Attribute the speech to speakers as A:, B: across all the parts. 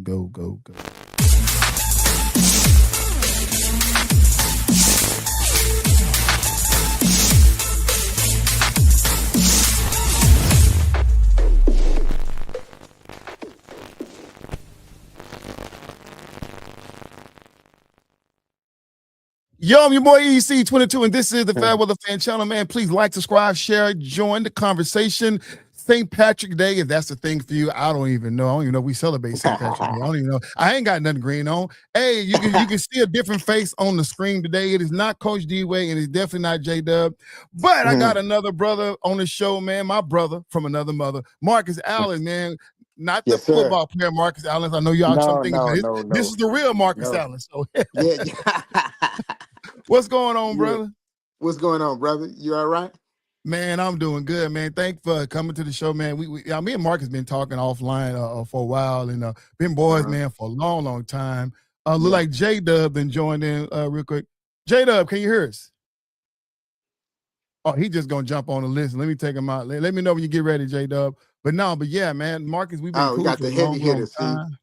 A: go. Yo, I'm your boy EC22, and this is the FairWeather Fan channel, man. Please like, subscribe, share, join the conversation. St. Patrick's Day, if that's the thing for you, I don't even know. I don't even know if we celebrate St. Patrick's Day. I don't even know. I ain't got nothing green on. Hey, you can see a different face on the screen today. It is not Coach D-Way, and it's definitely not J-Dub. But I got another brother on the show, man. My brother from another mother, Marcus Allen, man. Not the football player Marcus Allen. I know y'all some things. This is the real Marcus Allen. So
B: yeah.
A: What's going on, brother?
B: What's going on, brother? You all right?
A: Man, I'm doing good, man. Thanks for coming to the show, man. Me and Marcus been talking offline for a while, and been boys, man, for a long time. Look like J-Dub then joined in real quick. J-Dub, can you hear us? Oh, he just gonna jump on the list. Let me take him out. Let me know when you get ready, J-Dub. But yeah, man, Marcus, we've been cool
B: we got
A: for
B: the
A: a
B: heavy
A: long
B: hitters.
A: time.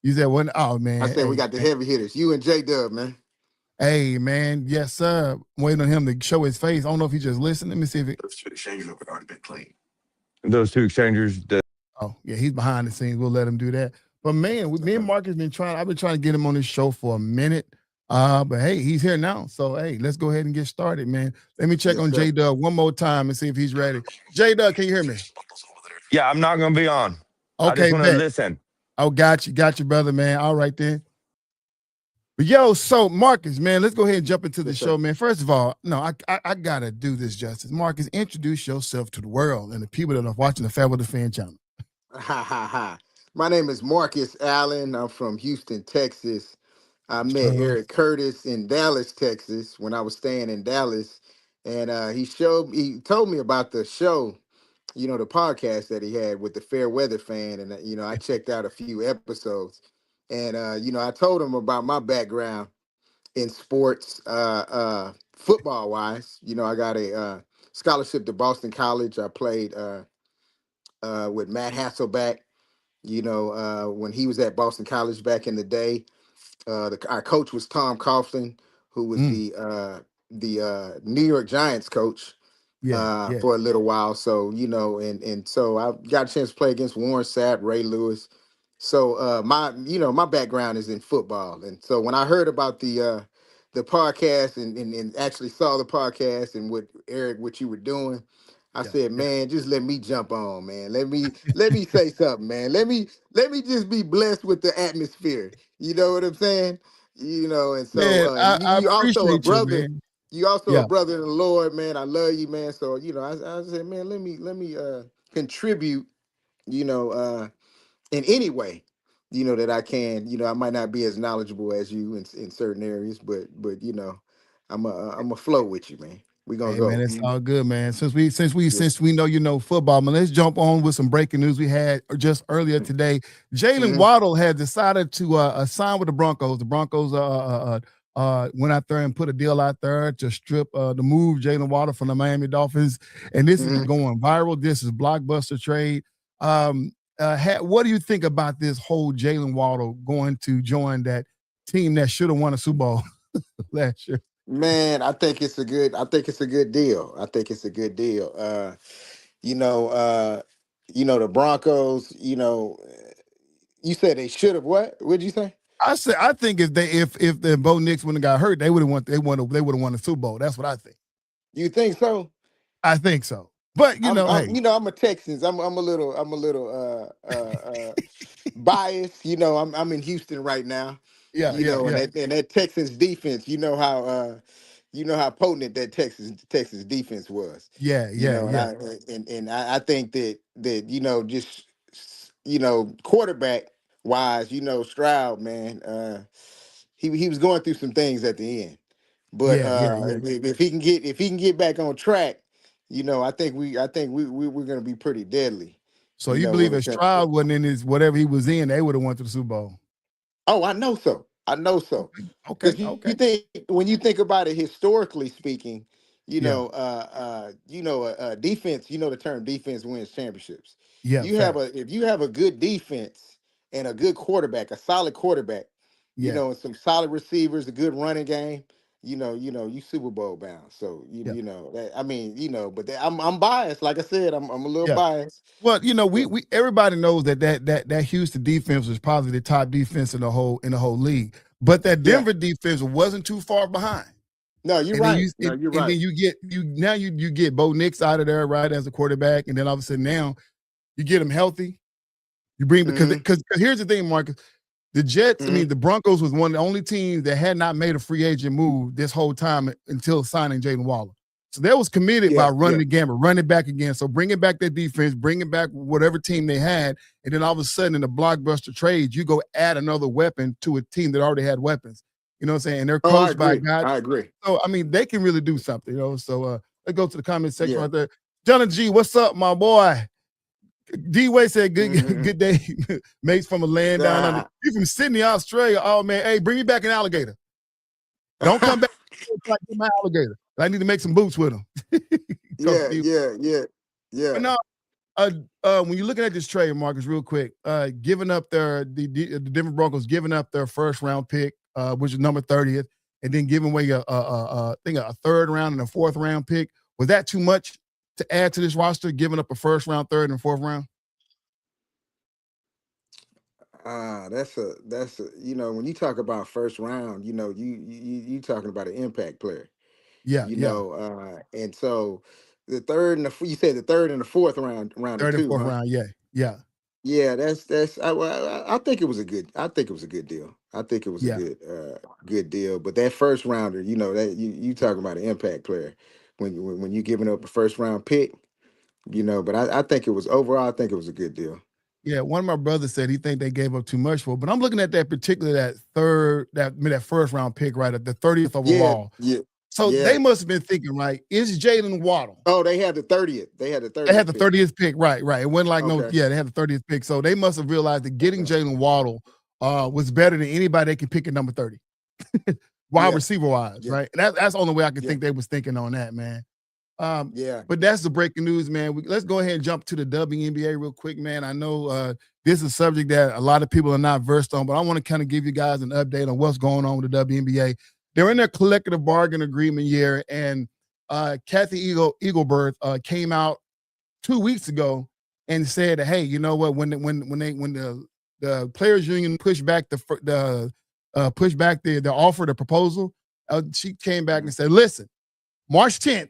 A: You said what? Oh, man.
B: I said we got the heavy hitters. You and J-Dub, man.
A: Hey, man, yes, sir. I'm waiting on him to show his face. I don't know if he just listened. Let me see if it.
C: Those two exchangers have already been clean. Those two exchangers.
A: Oh, yeah, he's behind the scenes. We'll let him do that. But man, me and Marcus I've been trying to get him on this show for a minute. But hey, he's here now. So hey, let's go ahead and get started, man. Let me check on J-Dub one more time and see if he's ready. J-Dub, can you hear me?
C: Yeah, I'm not gonna be on.
A: Okay,
C: I just want to listen.
A: Oh, got you, brother, man. All right then. But yo, so Marcus, man, let's go ahead and jump into the show, man. First of all, no, I gotta do this justice. Marcus, introduce yourself to the world and the people that are watching the FairWeather Fan channel.
B: My name is Marcus Allen. I'm from Houston, Texas. I met Eric Curtis in Dallas, Texas, when I was staying in Dallas, and he told me about the show, the podcast that he had with the FairWeather Fan, and I checked out a few episodes. And, I told him about my background in sports, football wise. I got a scholarship to Boston College. I played with Matt Hasselbeck, when he was at Boston College back in the day. Our coach was Tom Coughlin, who was the New York Giants coach for a little while. So, and so I got a chance to play against Warren Sapp, Ray Lewis. So my background is in football. And so when I heard about the podcast and actually saw the podcast and what you were doing, I said, man, just let me jump on, man. Let me say something, man. Let me just be blessed with the atmosphere. You know what I'm saying? And so
A: man, I
B: you also a brother.
A: Man.
B: You also a brother in the Lord, man. I love you, man. So I said, man, let me contribute, in any way, that I can. I might not be as knowledgeable as you in certain areas, but I'm a flow with you, man. We gonna go.
A: Man, it's all good, man. Since we know football, man, let's jump on with some breaking news we had just earlier today. Jalen Waddle had decided to sign with the Broncos. The Broncos went out there and put a deal out there to move Jalen Waddle from the Miami Dolphins, and this is going viral. This is blockbuster trade. What do you think about this whole Jalen Waddle going to join that team that should have won a Super Bowl last year?
B: Man, I think it's a good deal. I think it's a good deal. The Broncos, you said they should have what? What'd you say?
A: I think if the Bo Nix wouldn't have got hurt, they would have won the Super Bowl. That's what I think.
B: You think so?
A: I think so. But
B: I'm a Texans. I'm a little biased. I'm in Houston right now. And that Texans defense, how potent that Texas defense was. I think that just quarterback wise, Stroud, man, he was going through some things at the end. But if he can get back on track, I think we're gonna be pretty deadly.
A: So you believe if Stroud wasn't in his whatever he was in, they would have went to the Super Bowl?
B: Oh, I know so.
A: Okay.
B: You think when you think about it historically speaking, defense. The term defense wins championships.
A: Yeah.
B: If you have a good defense and a good quarterback, a solid quarterback,
A: Yeah,
B: and some solid receivers, a good running game, you Super Bowl bound. So
A: yeah,
B: I mean, but I'm biased. Like I said, I'm a little
A: yeah.
B: biased.
A: Well, we
B: So
A: we everybody knows that Houston defense was probably the top defense in the whole league, but that
B: yeah,
A: Denver defense wasn't too far behind.
B: no, you're
A: And then
B: right. No, you're
A: and
B: right.
A: then you get Bo Nix out of there, right, as a quarterback, and then all of a sudden now you get him healthy. You bring
B: Hmm.
A: because here's the thing, Marcus. The Jets, I
B: Hmm.
A: mean, the Broncos was one of the only teams that had not made a free agent move this whole time until signing Jalen Waller. So they was committed by
B: Yeah,
A: running
B: yeah.
A: the gamut, running back again. So bringing back that defense, bringing back whatever team they had, and then all of a sudden in the blockbuster trades, you go add another weapon to a team that already had weapons. You know what I'm saying? And they're
B: Oh, I
A: coached by
B: agree.
A: guys.
B: I agree.
A: So I mean, they can really do something. So let's go to the comment section
B: Yeah.
A: right there. Jonathan G, what's up, my boy? D-Way said, good
B: Hmm.
A: good day, mates from a land down under. You from Sydney, Australia. Oh, man. Hey, bring me back an alligator. Don't come back like my alligator. I need to make some boots with him.
B: Yeah, yeah, yeah,
A: But
B: yeah.
A: no, when you're looking at this trade, Marcus, real quick, giving up the Denver Broncos giving up their first round pick, which is number 30th, and then giving away I think a third round and a fourth round pick. Was that too much to add to this roster, giving up a first round, third, and fourth round?
B: That's a when you talk about first round, you talking about an impact player,
A: Yeah, yeah.
B: and so the third and you said the third and the fourth rounder
A: Third and
B: too,
A: fourth
B: huh?
A: round, yeah, yeah,
B: Yeah, that's I think it was a good deal. I think it was a
A: yeah,
B: good deal. But that first rounder, that you talking about an impact player when you giving up a first round pick, But I think it was overall, I think it was a good deal.
A: yeah. One of my brothers said he think they gave up too much for, but I'm looking at that particular that first round pick right at the 30th
B: Yeah,
A: overall.
B: yeah,
A: So they
B: yeah.
A: must have been thinking, right? Is Jalen Waddle?
B: Oh, they had the 30th. They had the
A: They had
B: 30th
A: the
B: pick.
A: 30th pick, right? It wasn't like
B: Okay.
A: they had the 30th pick. So they must have realized that getting
B: Okay.
A: Jalen Waddle was better than anybody they could pick at number 30, wide
B: Yeah.
A: receiver wise,
B: Yeah.
A: right? That's the only way I can
B: Yeah.
A: think they was thinking on that, man.
B: Yeah.
A: But that's the breaking news, man. Let's go ahead and jump to the WNBA real quick, man. I know this is a subject that a lot of people are not versed on, but I want to kind of give you guys an update on what's going on with the WNBA. They're in their collective bargain agreement year, and Kathy Eagleberth came out 2 weeks ago and said, "Hey, you know what? When the players union pushed back the offer, the proposal, she came back and said, listen, March 10th."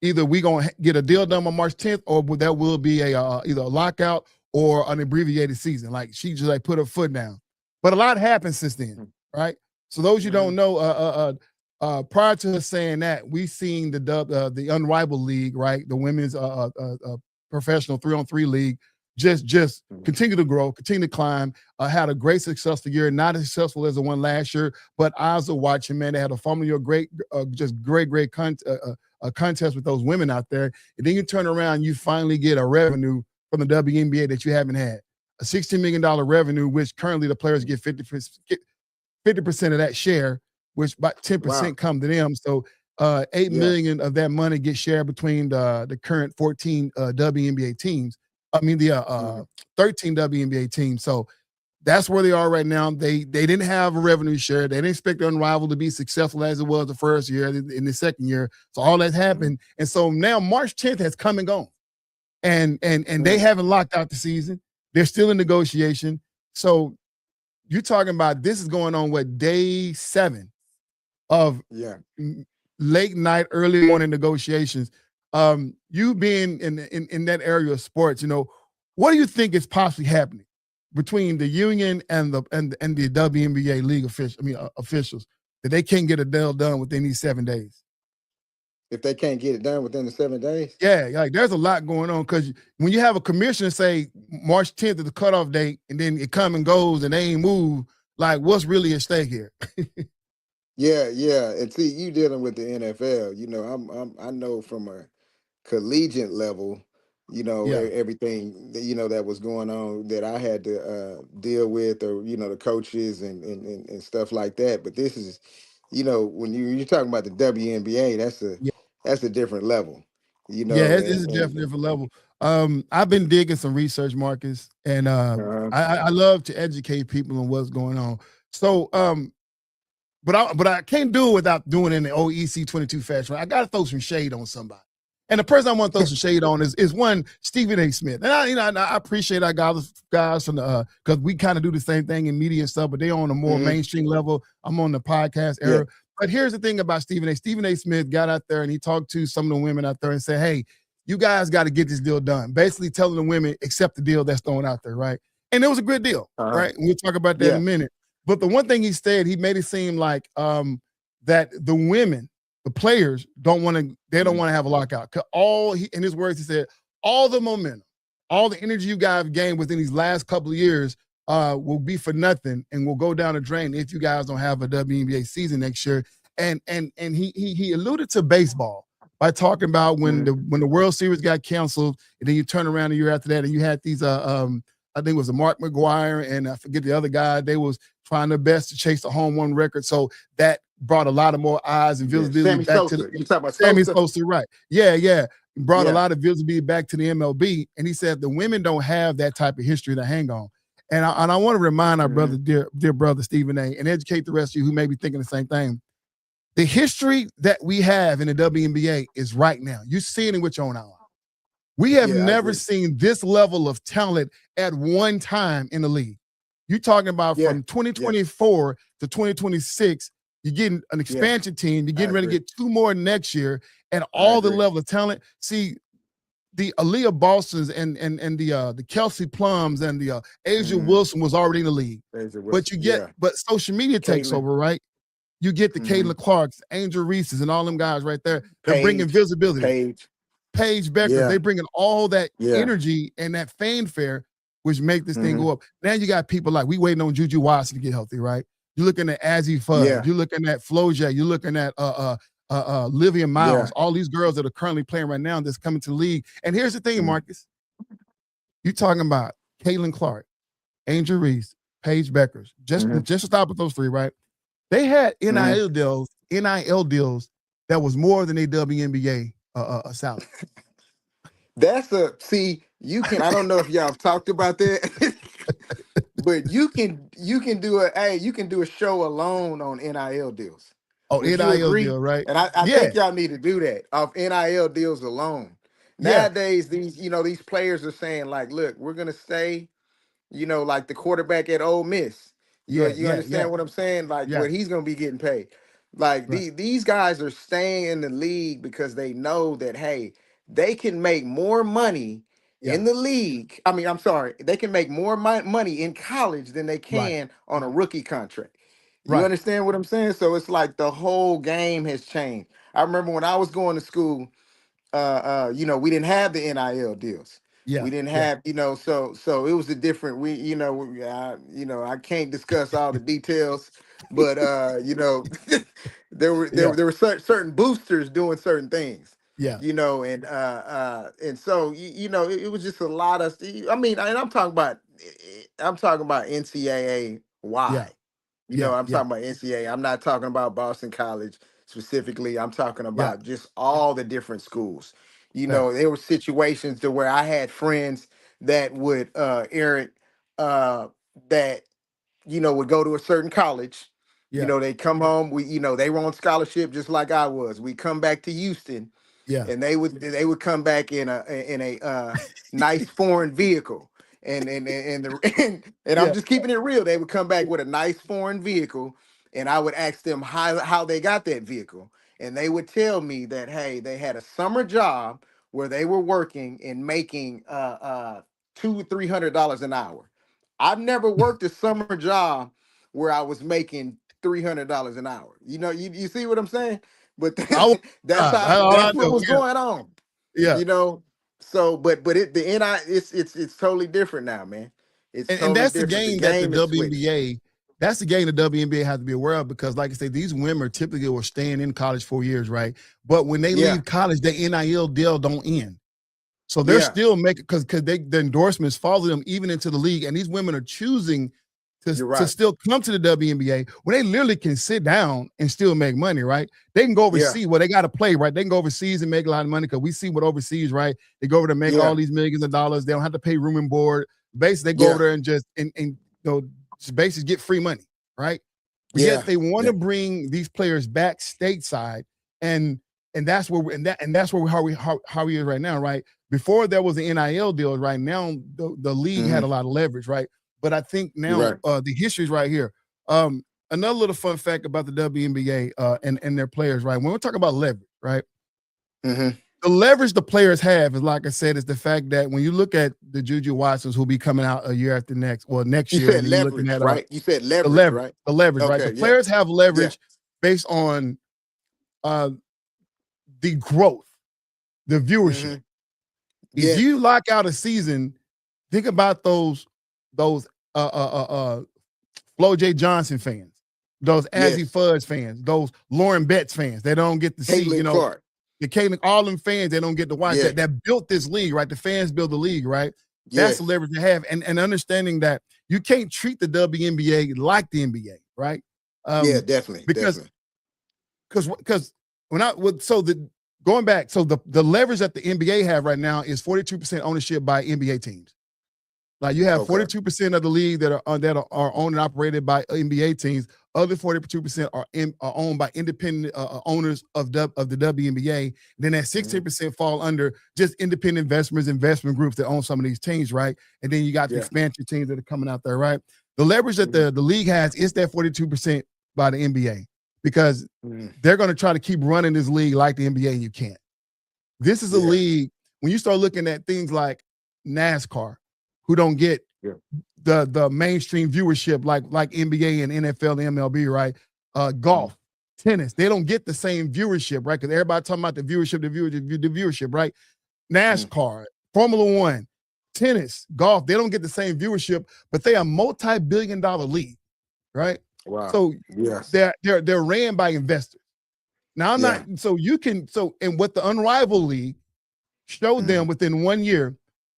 A: Either we gonna get a deal done on March 10th, or there will be a either a lockout or an abbreviated season. Like she just like put her foot down. But a lot happened since then, right? So those you
B: Mm-hmm.
A: don't know, prior to her saying that, we seen the Unrivaled League, right? The women's professional 3-on-3 league just continue to grow, continue to climb. Had a great successful year, not as successful as the one last year, but eyes are watching. Man, they had a formula, just great a contest with those women out there, and then you turn around, you finally get a revenue from the WNBA that you haven't had, a $16 million revenue, which currently the players get 50% of that share, which about 10%
B: Wow.
A: come to them. So 8
B: Yeah.
A: million of that money gets shared between the current 14 WNBA teams. I mean the
B: Mm-hmm.
A: 13 WNBA teams. So that's where they are right now. They didn't have a revenue share. They didn't expect the Unrivaled to be successful as it was the first year, in the second year. So all that's happened. And so now March 10th has come and gone. And they haven't locked out the season. They're still in negotiation. So you're talking about this is going on day 7 of
B: Yeah.
A: late night, early morning negotiations. You being in that area of sports, what do you think is possibly happening between the union and the WNBA league officials that they can't get a deal done within these 7 days?
B: If they can't get it done within the 7 days.
A: Yeah, like there's a lot going on because when you have a commissioner say March 10th is the cutoff date, and then it come and goes and they ain't move, like what's really at stake here?
B: Yeah, yeah. And see, you dealing with the NFL. I know from a collegiate level,
A: Yeah,
B: everything that that was going on that I had to deal with, or the coaches and stuff like that. But this is, when you're talking about the WNBA,
A: yeah,
B: that's a different level,
A: yeah. It's a
B: and
A: definitely different level. I've been digging some research, Marcus, and
B: Uh-huh.
A: I love to educate people on what's going on. So, but I can't do it without doing it in the OEC 22 fashion. I got to throw some shade on somebody. And the person I want to throw some shade on is one Stephen A. Smith. And I appreciate our guys from the because we kind of do the same thing in media and stuff, but they on a more mainstream level. I'm on the podcast era.
B: Yeah.
A: But here's the thing about Stephen A. Stephen A. Smith got out there and he talked to some of the women out there and said, hey, you guys got to get this deal done. Basically telling the women, accept the deal that's thrown out there, right? And it was a good deal, right? And we'll talk about that in a minute. But the one thing he said, he made it seem like that the women, the players don't want to have a lockout. In his words, he said, all the momentum, all the energy you guys have gained within these last couple of years will be for nothing and will go down the drain if you guys don't have a WNBA season next year. And he alluded to baseball by talking about when the World Series got canceled, and then you turn around a year after that and you had these I think it was a Mark McGuire and I forget the other guy. They was trying their best to chase the home run record. So that brought a lot of more eyes and visibility back to the
B: you talking about
A: Sammy
B: Sosa?
A: Sosa, right? Yeah. Brought a lot of visibility back to the MLB. And he said the women don't have that type of history to hang on. And I want to remind our brother, dear brother Stephen A., and educate the rest of you who may be thinking the same thing. The history that we have in the WNBA is right now. You're seeing it with your own eyes. We have never seen this level of talent at one time in the league. You're talking about from 2024 to 2026, you're getting an expansion team. You're getting ready to get 2 more next year, and all the level of talent. See, the Aaliyah Boston's and the Kelsey Plums and the Asia Wilson was already in the league. But you get, but social media takes over, right? You get the Caitlin Clarks, Angel Reese's, and all them guys right there. They're bringing visibility. Paige Beckers, they bringing all that energy and that fanfare, which make this thing go up. Now you got people like, we waiting on Juju Watson to get healthy, right? You're looking at Azzy Fudd. You're looking at Floja. You're looking at Livia Miles. All these girls that are currently playing right now that's coming to the league. And here's the thing, Marcus. You're talking about Caitlin Clark, Angel Reese, Paige Beckers. Just to stop with those 3, right? They had NIL deals that was more than a WNBA salary.
B: I don't know if y'all have talked about that, but you can do a show alone on NIL deals.
A: Oh, NIL deal, right?
B: And I think y'all need to do that off NIL deals alone. Nowadays, these players are saying like, look, we're gonna stay, like the quarterback at Ole Miss. You understand what I'm saying? Like where he's gonna be getting paid. Like these guys are staying in the league because they know that, hey, they can make more money in the league. I mean, I'm sorry, they can make more money in college than they can on a rookie contract. You understand what I'm saying? So it's like the whole game has changed. I remember when I was going to school, we didn't have the NIL deals. We didn't have, so it was a different, I can't discuss all the details, but there were certain boosters doing certain things. And so it was just a lot of, I mean, and I'm talking about NCAA wide. I'm talking about NCAA. I'm not talking about Boston College specifically. I'm talking about just all the different schools. There were situations to where I had friends that would, Eric, that, would go to a certain college. They come home. They were on scholarship just like I was. We come back to Houston. And they would come back in a nice foreign vehicle. And I'm just keeping it real. They would come back with a nice foreign vehicle, and I would ask them how they got that vehicle, and they would tell me that, hey, they had a summer job where they were working and making $200-300 an hour. I've never worked a summer job where I was making $300 an hour. You see what I'm saying? But that's what was going on. So, but it's totally different now, man.
A: And that's the game that the WNBA. That's the game the WNBA has to be aware of because, like I say, these women are typically were staying in college 4 years, right? But when they leave college, the NIL deal don't end. So they're still making because the endorsements follow them even into the league, and these women are choosing
B: You're
A: to
B: right.
A: still come to the WNBA when they literally can sit down and still make money, right? They can go
B: Yeah.
A: overseas. Well, they got to play, right? They can go overseas and make a lot of money because we see what overseas, right? They go over to make all
B: Yeah.
A: these millions of dollars. They don't have to pay room and board. Basically, they go
B: Yeah.
A: over there and just just basically get free money, right? But
B: Yeah.
A: yet they want
B: Yeah.
A: to bring these players back stateside, and that's where that's where how we is right now, right? Before there was the NIL deal, right now the league had a lot of leverage, right? But I think now the history is right here. Another little fun fact about the WNBA and their players, right? When we're talking about leverage, right?
B: Mm-hmm.
A: The leverage the players have is, like I said, is the fact that when you look at the Juju Watsons who'll be coming out a year after next
B: You
A: year,
B: said
A: and you're
B: leverage,
A: looking at
B: right? You said
A: the
B: leverage, right?
A: leverage, right?
B: Okay.
A: The
B: Yeah.
A: players have
B: Yeah.
A: leverage based on the growth, the viewership.
B: Mm-hmm.
A: If
B: Yes.
A: you lock out a season, think about those Flo J. Johnson fans, those Azzy Fudge fans, those Lauren Betts fans. They don't get to see,
B: Caitlin Clark.
A: the Caitlin, all them fans. They don't get to watch
B: Yeah.
A: that built this league, right? The fans build the league, right?
B: Yes.
A: That's the leverage they have, and understanding that you can't treat the WNBA like the NBA, right?
B: Yeah, definitely.
A: Because when going back, so the leverage that the NBA have right now is 42% ownership by NBA teams. Like you have 42% of the league that are owned and operated by NBA teams. Other 42% are owned by independent owners of the WNBA. Then that 16% fall under just independent investment groups that own some of these teams, right? And then you got the expansion teams that are coming out there, right? The leverage that the league has is that 42% by the NBA because they're going to try to keep running this league like the NBA, and you can't. This is a league, when you start looking at things like NASCAR, who don't get the mainstream viewership like NBA and NFL and MLB, right? Golf, tennis, they don't get the same viewership, right? Because everybody talking about the viewership, right? NASCAR, Formula One, tennis, golf, they don't get the same viewership, but they are a multi-billion-dollar league, right?
B: Wow.
A: So they're ran by investors. Now I'm not and what the Unrivaled League showed them within 1 year,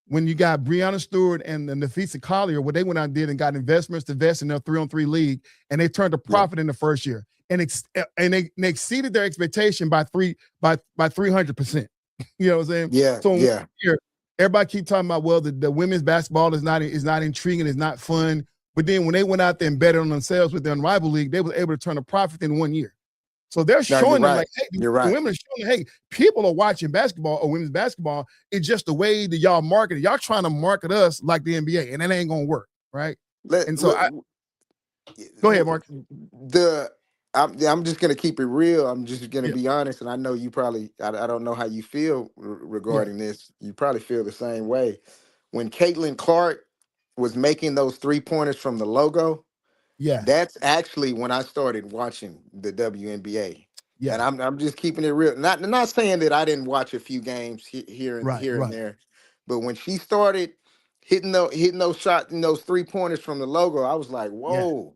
A: when you got Breonna Stewart and Nafisa Collier, what they went out and did and got investments to invest in their 3-on-3 league, and they turned a profit in the first year, and they exceeded their expectation by 300%. You know what I'm saying?
B: Yeah.
A: So here, everybody keep talking about, well, the women's basketball is not intriguing, it's not fun. But then when they went out there and betted on themselves with the Unrivaled League, they were able to turn a profit in 1 year. So they're showing them like, hey, the women are showing, hey, people are watching basketball or women's basketball. It's just the way that y'all market it. Y'all trying to market us like the NBA, and that ain't gonna work, right? Go ahead, Mark.
B: I'm just gonna keep it real. I'm just gonna be honest, and I know you probably I don't know how you feel regarding this. You probably feel the same way. When Caitlin Clark was making those 3-pointers from the logo, that's actually when I started watching the WNBA. Yeah. And I'm just keeping it real. Not saying that I didn't watch a few games here and there, but when she started hitting those shots and those 3-pointers from the logo, I was like, whoa,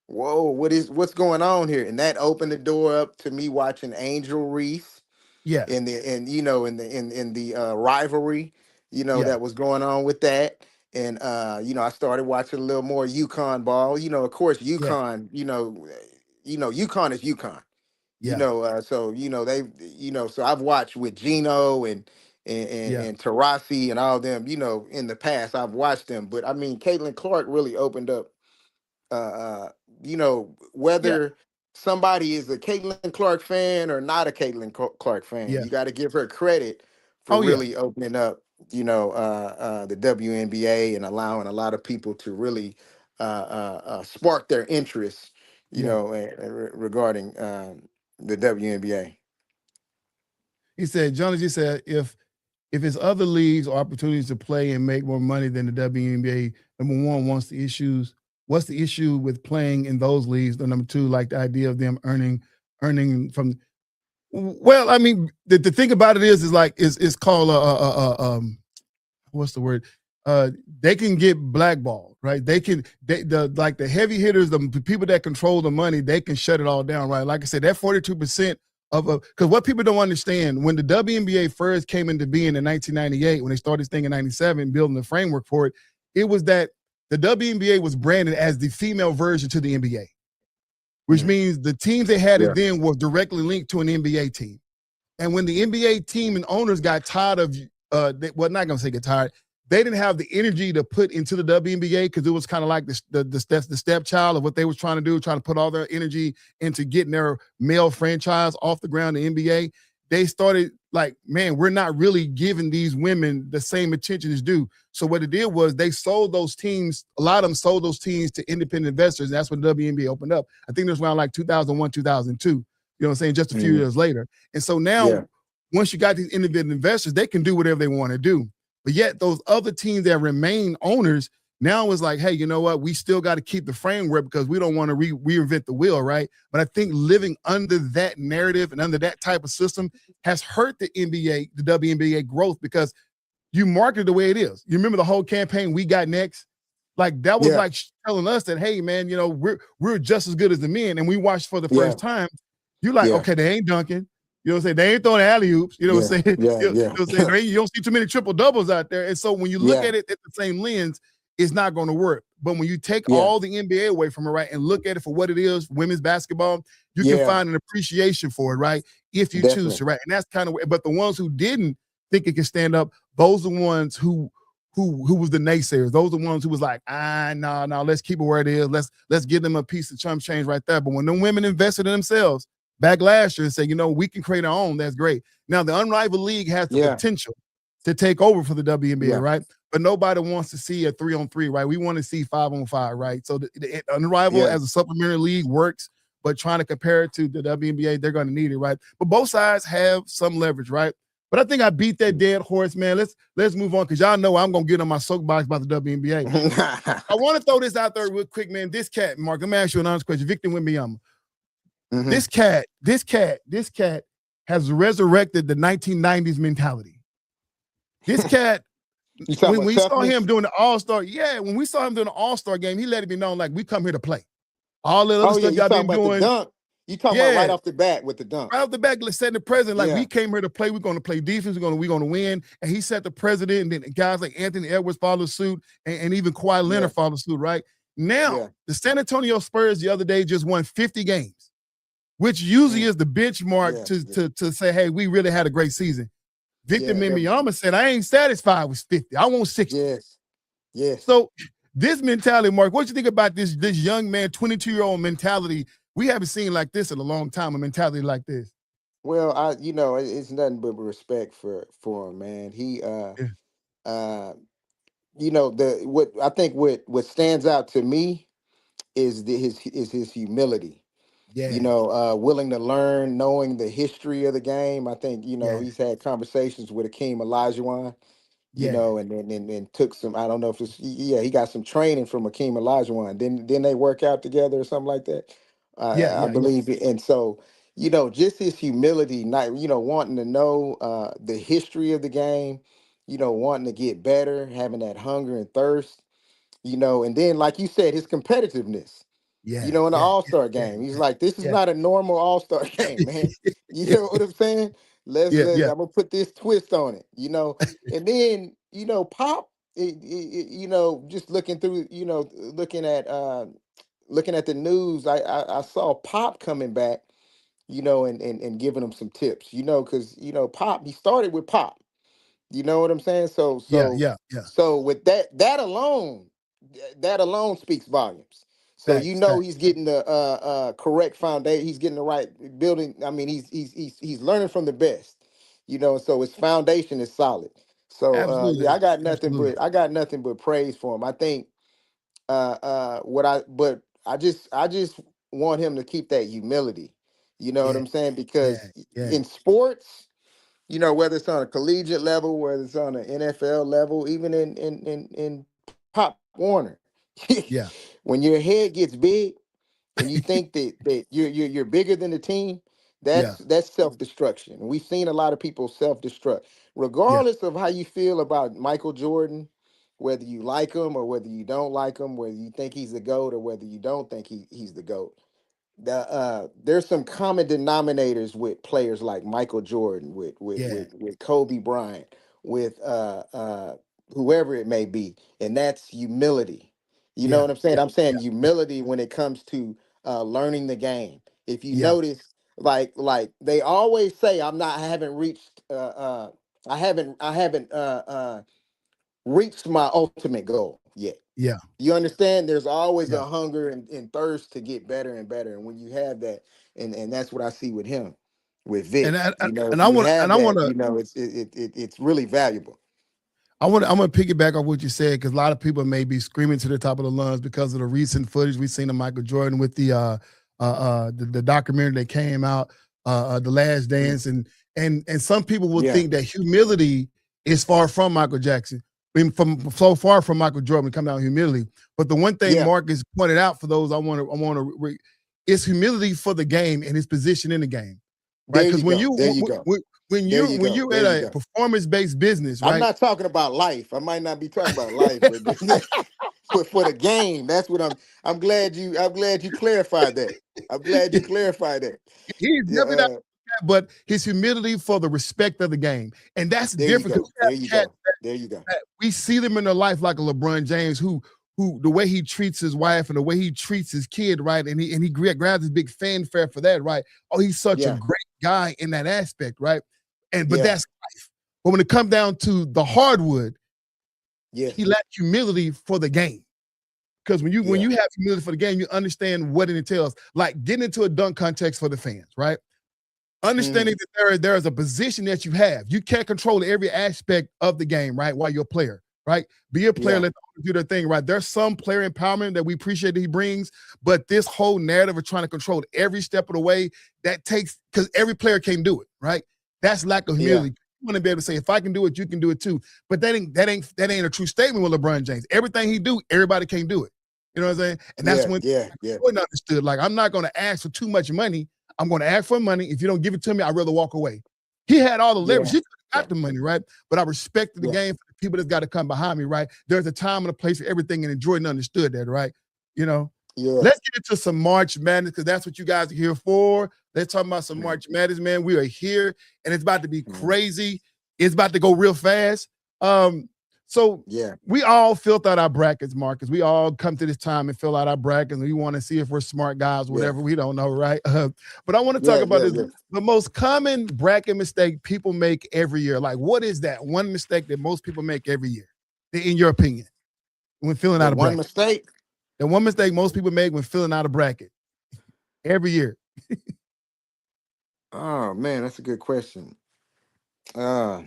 B: what's going on here? And that opened the door up to me watching Angel Reese. Yeah. In the rivalry, that was going on with that. And I started watching a little more UConn ball. Of course, UConn, UConn is UConn. So I've watched with Gino and Tarasi and all them, in the past. I've watched them. But I mean, Caitlin Clark really opened up whether somebody is a Caitlin Clark fan or not a Caitlin Clark fan, you got to give her credit for really opening up, the WNBA and allowing a lot of people to really spark their interest, regarding the WNBA.
A: He said, Johnny just said, if it's other leagues or opportunities to play and make more money than the WNBA, number one, what's the issue with playing in those leagues? Or number two, like the idea of them earning from. Well, I mean, the thing about it is like it's called what's the word? They can get blackballed, right? The heavy hitters, the people that control the money, they can shut it all down, right? Like I said, that 42% because what people don't understand, when the WNBA first came into being in 1998, when they started this thing in 97, building the framework for it, it was that the WNBA was branded as the female version to the NBA, which
B: Mm.
A: means the teams they had it
B: Yeah.
A: then was directly linked to an NBA team. And when the NBA team and owners got tired of, not gonna say get tired, they didn't have the energy to put into the WNBA because it was kind of like the stepchild of what they was trying to do, trying to put all their energy into getting their male franchise off the ground, the NBA. They started like, man, we're not really giving these women the same attention as due. So what it did was they sold those teams, a lot of them sold those teams to independent investors, and that's when the WNBA opened up. I think it was around like 2001, 2002, you know what I'm saying, just a few years later. And so now,
B: Yeah.
A: once you got these independent investors, they can do whatever they want to do. But yet those other teams that remain owners, now it's like, hey, you know what? We still got to keep the framework because we don't want to reinvent the wheel, right? But I think living under that narrative and under that type of system has hurt the NBA, the WNBA growth, because you market the way it is. You remember the whole campaign, We Got Next? Like that was
B: Yeah.
A: like telling us that, hey, man, you know, we're just as good as the men. And we watched for the
B: Yeah.
A: first time. You're like,
B: Yeah.
A: okay, they ain't dunking. You know what I'm saying? They ain't throwing alley oops. You know what I'm saying?
B: Yeah.
A: You know
B: Yeah.
A: what I'm saying? You don't see too many triple doubles out there. And so when you look
B: Yeah.
A: at it at the same lens, it's not going to work. But when you take
B: Yeah.
A: all the NBA away from it, right, and look at it for what it is, women's basketball, you can
B: Yeah.
A: find an appreciation for it, right? If you choose
B: Definitely.
A: to, right? And that's kind of, but the ones who didn't think it could stand up, those are the ones who was the naysayers. Those are the ones who was like, no, let's keep it where it is. Let's give them a piece of chump change right there. But when them women invested in themselves back last year and say, you know, we can create our own, that's great. Now the Unrivaled League has the
B: Yeah.
A: potential to take over for the WNBA,
B: Yeah.
A: right? But nobody wants to see a 3-on-3, right? We want to see 5-on-5, right? So the Unrivaled
B: Yeah.
A: as a supplementary league works, but trying to compare it to the WNBA, they're going to need it, right? But both sides have some leverage, right? But I think I beat that dead horse, man. Let's move on, because y'all know I'm going to get on my soapbox about the WNBA. I want to throw this out there real quick, man. This cat, Mark, let me ask you an honest question. Victor Wembanyama.
B: Mhm.
A: This cat has resurrected the 1990s mentality. This cat,
B: You talking
A: when
B: about
A: we saw
B: toughness?
A: him doing the All-Star, when we saw him doing the All-Star game, he let it be known like we come here to play. All the other
B: Oh yeah,
A: stuff
B: you
A: y'all
B: talking
A: been
B: about the
A: doing,
B: dunk? You talking about right
A: yeah,
B: off the bat with the dunk?
A: right off the back, let's set the president like
B: Yeah.
A: we came here to play. We're going to play defense. We're going to win. And he set the president, and then guys like Anthony Edwards followed suit, and even Kawhi Leonard
B: Yeah.
A: followed suit. Right now,
B: Yeah.
A: the San Antonio Spurs the other day just won 50 games, which usually is the benchmark
B: Yeah.
A: to say, hey, we really had a great season. Victor
B: Yeah, that-
A: Wembanyama said, I ain't satisfied with 50. I want 60.
B: Yes. Yes.
A: So this mentality, Mark, what you think about this young man, 22-year-old mentality? We haven't seen like this in a long time, a mentality like this.
B: Well, it's nothing but respect for him, man. He
A: Yeah.
B: uh what I think what stands out to me is his humility.
A: Yeah.
B: Willing to learn, knowing the history of the game. I think,
A: Yeah.
B: he's had conversations with Akeem Olajuwon,
A: Yeah.
B: and took some, I don't know if it's, yeah, he got some training from Akeem Olajuwon. Then they work out together or something like that.
A: Yeah.
B: I believe it. And so, just his humility, not, wanting to know the history of the game, wanting to get better, having that hunger and thirst, and then, like you said, his competitiveness.
A: Yeah.
B: In the
A: Yeah.
B: All-Star
A: Yeah.
B: game. He's like, this is
A: Yeah.
B: not a normal All-Star game, man. You
A: Yeah.
B: know what I'm saying?
A: Yeah.
B: I'm
A: Yeah.
B: gonna put this twist on it, and then, Pop, just looking through, looking at the news, I saw Pop coming back, and giving him some tips, because, Pop, he started with Pop. You know what I'm saying? So
A: Yeah.
B: so
A: Yeah. Yeah.
B: so with that alone speaks volumes. So
A: Facts.
B: he's
A: Facts.
B: getting the correct foundation. He's getting the right building. I mean, he's learning from the best. So his foundation is solid. So yeah,
A: Absolutely. Absolutely.
B: I got nothing but praise for him. I think but I just want him to keep that humility. You know what
A: Yeah.
B: I'm saying?
A: Yeah.
B: Because
A: Yeah.
B: in sports, whether it's on a collegiate level, whether it's on an NFL level, even in Pop Warner,
A: Yeah.
B: when your head gets big and you think that you're bigger than the team,
A: Yeah.
B: that's self destruction. And we've seen a lot of people self destruct,
A: Yeah.
B: regardless of how you feel about Michael Jordan, whether you like him or whether you don't like him, whether you think he's the GOAT or whether you don't think he's the GOAT. There's some common denominators with players like Michael Jordan,
A: Yeah.
B: with Kobe Bryant, with whoever it may be, and that's humility. You know
A: Yeah.
B: what I'm saying?
A: Yeah.
B: I'm saying humility when it comes to learning the game. If you
A: Yeah.
B: notice, like they always say, I haven't reached, I haven't reached my ultimate goal yet.
A: Yeah.
B: You understand? There's always
A: Yeah.
B: a hunger and thirst to get better and better. And when you have that, and that's what I see with him, with
A: And
B: Vic.
A: I, I-
B: You know,
A: and
B: if
A: I
B: you
A: want
B: have
A: and I want
B: that,
A: to
B: you know, it's really valuable.
A: I'm gonna piggyback on what you said because a lot of people may be screaming to the top of the lungs because of the recent footage we've seen of Michael Jordan with the documentary that came out, The Last
B: Mm.
A: Dance, and some people will
B: Yeah,
A: think that humility is far from Michael Jackson. I mean, from so far from Michael Jordan come down humility. But the one thing
B: yeah.
A: Marcus pointed out for those is humility for the game and his position in the game, right?
B: There
A: Because
B: you go. There you go. There you
A: when
B: go.
A: you're
B: There
A: at
B: you
A: a
B: go.
A: performance based business,
B: I'm
A: right?
B: not talking about life. I might not be talking about life, but for the game, that's what I'm glad you clarified that. I'm glad you clarified that.
A: He's
B: Yeah,
A: never that, but his humility for the respect of the game. And that's
B: there you
A: different because
B: go. There you go. There you go.
A: we see them in their life like a LeBron James who the way he treats his wife and the way he treats his kid, right? And he grabs his big fanfare for that, right? Oh, he's such a
B: Yeah,
A: great guy in that aspect, right? But
B: yeah,
A: that's life. But when it comes down to the hardwood,
B: yeah,
A: he lacked humility for the game. Because when
B: yeah.
A: you have humility for the game, you understand what it entails. Like getting into a dunk context for the fans, right? Understanding
B: Mm,
A: that there is a position that you have. You can't control every aspect of the game, right? While you're a player, right? Be a player,
B: yeah,
A: let them do their thing, right? There's some player empowerment that we appreciate that he brings, but this whole narrative of trying to control every step of the way, that takes because every player can't do it, right? That's lack of
B: yeah,
A: humility. You want to be able to say, if I can do it, you can do it too. But that ain't a true statement with LeBron James. Everything he do, everybody can't do it. You know what I'm saying? And that's
B: yeah,
A: when
B: yeah, yeah,
A: Jordan understood. Like, I'm not going to ask for too much money. I'm going to ask for money. If you don't give it to me, I'd rather walk away. He had all the leverage.
B: yeah,
A: He could have
B: yeah,
A: got the money, right? But I respected the
B: yeah.
A: game for the people that's got to come behind me, right? There's a time and a place for everything, and Jordan understood that, right? You know,
B: Yeah.
A: let's get into some March Madness because that's what you guys are here for. Let's talk about some
B: Mhm,
A: March Madness, man. We are here, and it's about to be
B: mhm.
A: crazy. It's about to go real fast. So
B: Yeah,
A: we all filled out our brackets, Marcus. We all come to this time and fill out our brackets, and we want to see if we're smart guys,
B: yeah,
A: whatever. We don't know, right? But I want to talk
B: yeah,
A: about
B: yeah,
A: this.
B: yeah.
A: The most common bracket mistake people make every year. Like, what is that one mistake that most people make every year, in your opinion, when filling
B: The
A: out a
B: one
A: bracket?
B: mistake.
A: The one mistake most people make when filling out a bracket every year.
B: Oh man, that's a good question. Uh,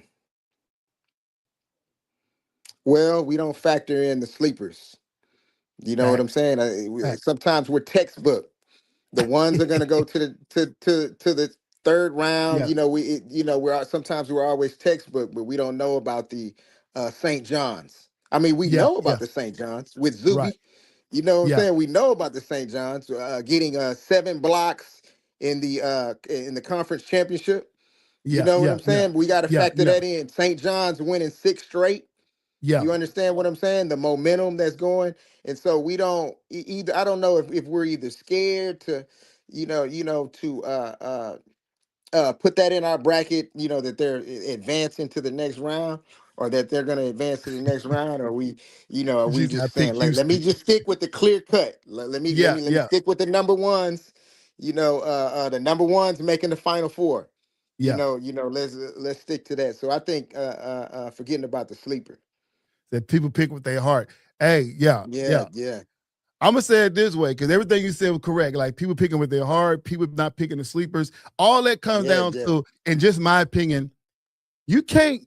B: well, we don't factor in the sleepers. You know what I'm
A: Facts.
B: saying?
A: Facts.
B: Sometimes we're textbook. The ones are going to go to the third round.
A: Yeah.
B: You know, sometimes we're always textbook, but we don't know about the St. John's. I mean, we
A: Yeah.
B: know
A: Yeah.
B: about the St. John's with
A: Right.
B: Zuby. You know what I'm
A: Yeah.
B: saying? We know about the St. John's getting 7 blocks in the conference championship. You
A: Yeah.
B: know what
A: Yeah.
B: I'm
A: Yeah.
B: saying? We got to
A: Yeah.
B: factor
A: Yeah.
B: that in. St. John's winning 6 straight.
A: Yeah.
B: You understand what I'm saying? The momentum that's going, and so we don't either. I don't know if we're either scared to, to put that in our bracket. You know that they're advancing to the next round, or that they're going to advance to the next round, or are
A: You
B: we
A: just got to
B: just
A: pick
B: saying let me
A: Houston.
B: just stick with the clear cut.
A: Yeah.
B: Let me
A: Yeah.
B: stick with the number ones. The number ones making the final four.
A: Yeah.
B: Let's stick to that. So I think forgetting about the sleeper.
A: That people pick with their heart. Hey, yeah.
B: Yeah,
A: Yeah.
B: yeah.
A: I'm gonna say it this way because everything you said was correct. Like people picking with their heart, people not picking the sleepers. All that comes
B: Yeah,
A: down
B: yeah.
A: to, in just my opinion, you can't.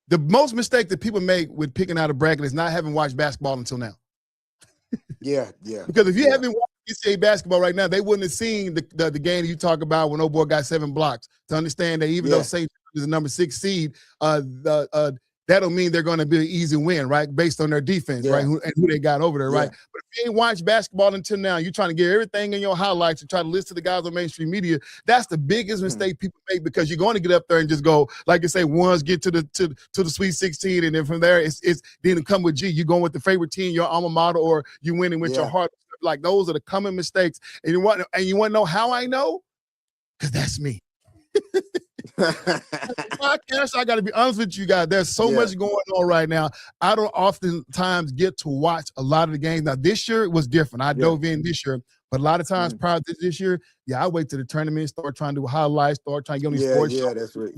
A: The most mistake that people make with picking out a bracket is not having watched basketball until now.
B: Yeah, yeah,
A: Because if you
B: yeah,
A: haven't watched NCAA basketball right now, they wouldn't have seen the game that you talk about when old boy got 7 blocks to understand that even though
B: yeah,
A: St. is a number 6 seed, that don't mean they're going to be an easy win, right? Based on their defense, right?
B: yeah,
A: Who they got over there, right?
B: yeah.
A: But if you ain't watched basketball until now, you're trying to get everything in your highlights and try to list to the guys on mainstream media. That's the biggest
B: Hmm.
A: mistake people make because you're going to get up there and just go, like you say, ones get to the Sweet 16, and then from there it's then to come with G. You going with the favorite team, your alma mater, or you winning with your
B: Yeah.
A: heart. Like those are the common mistakes. And you want to know how I know? Because that's me. Podcast, I got to be honest with you guys. There's so
B: Yeah.
A: much going on right now. I don't oftentimes get to watch a lot of the games. Now, this year it was different. I dove in this year, but a lot of times prior to this year, I wait to the tournament, start trying to do highlights, start trying to get on these sports shows.
B: That's right.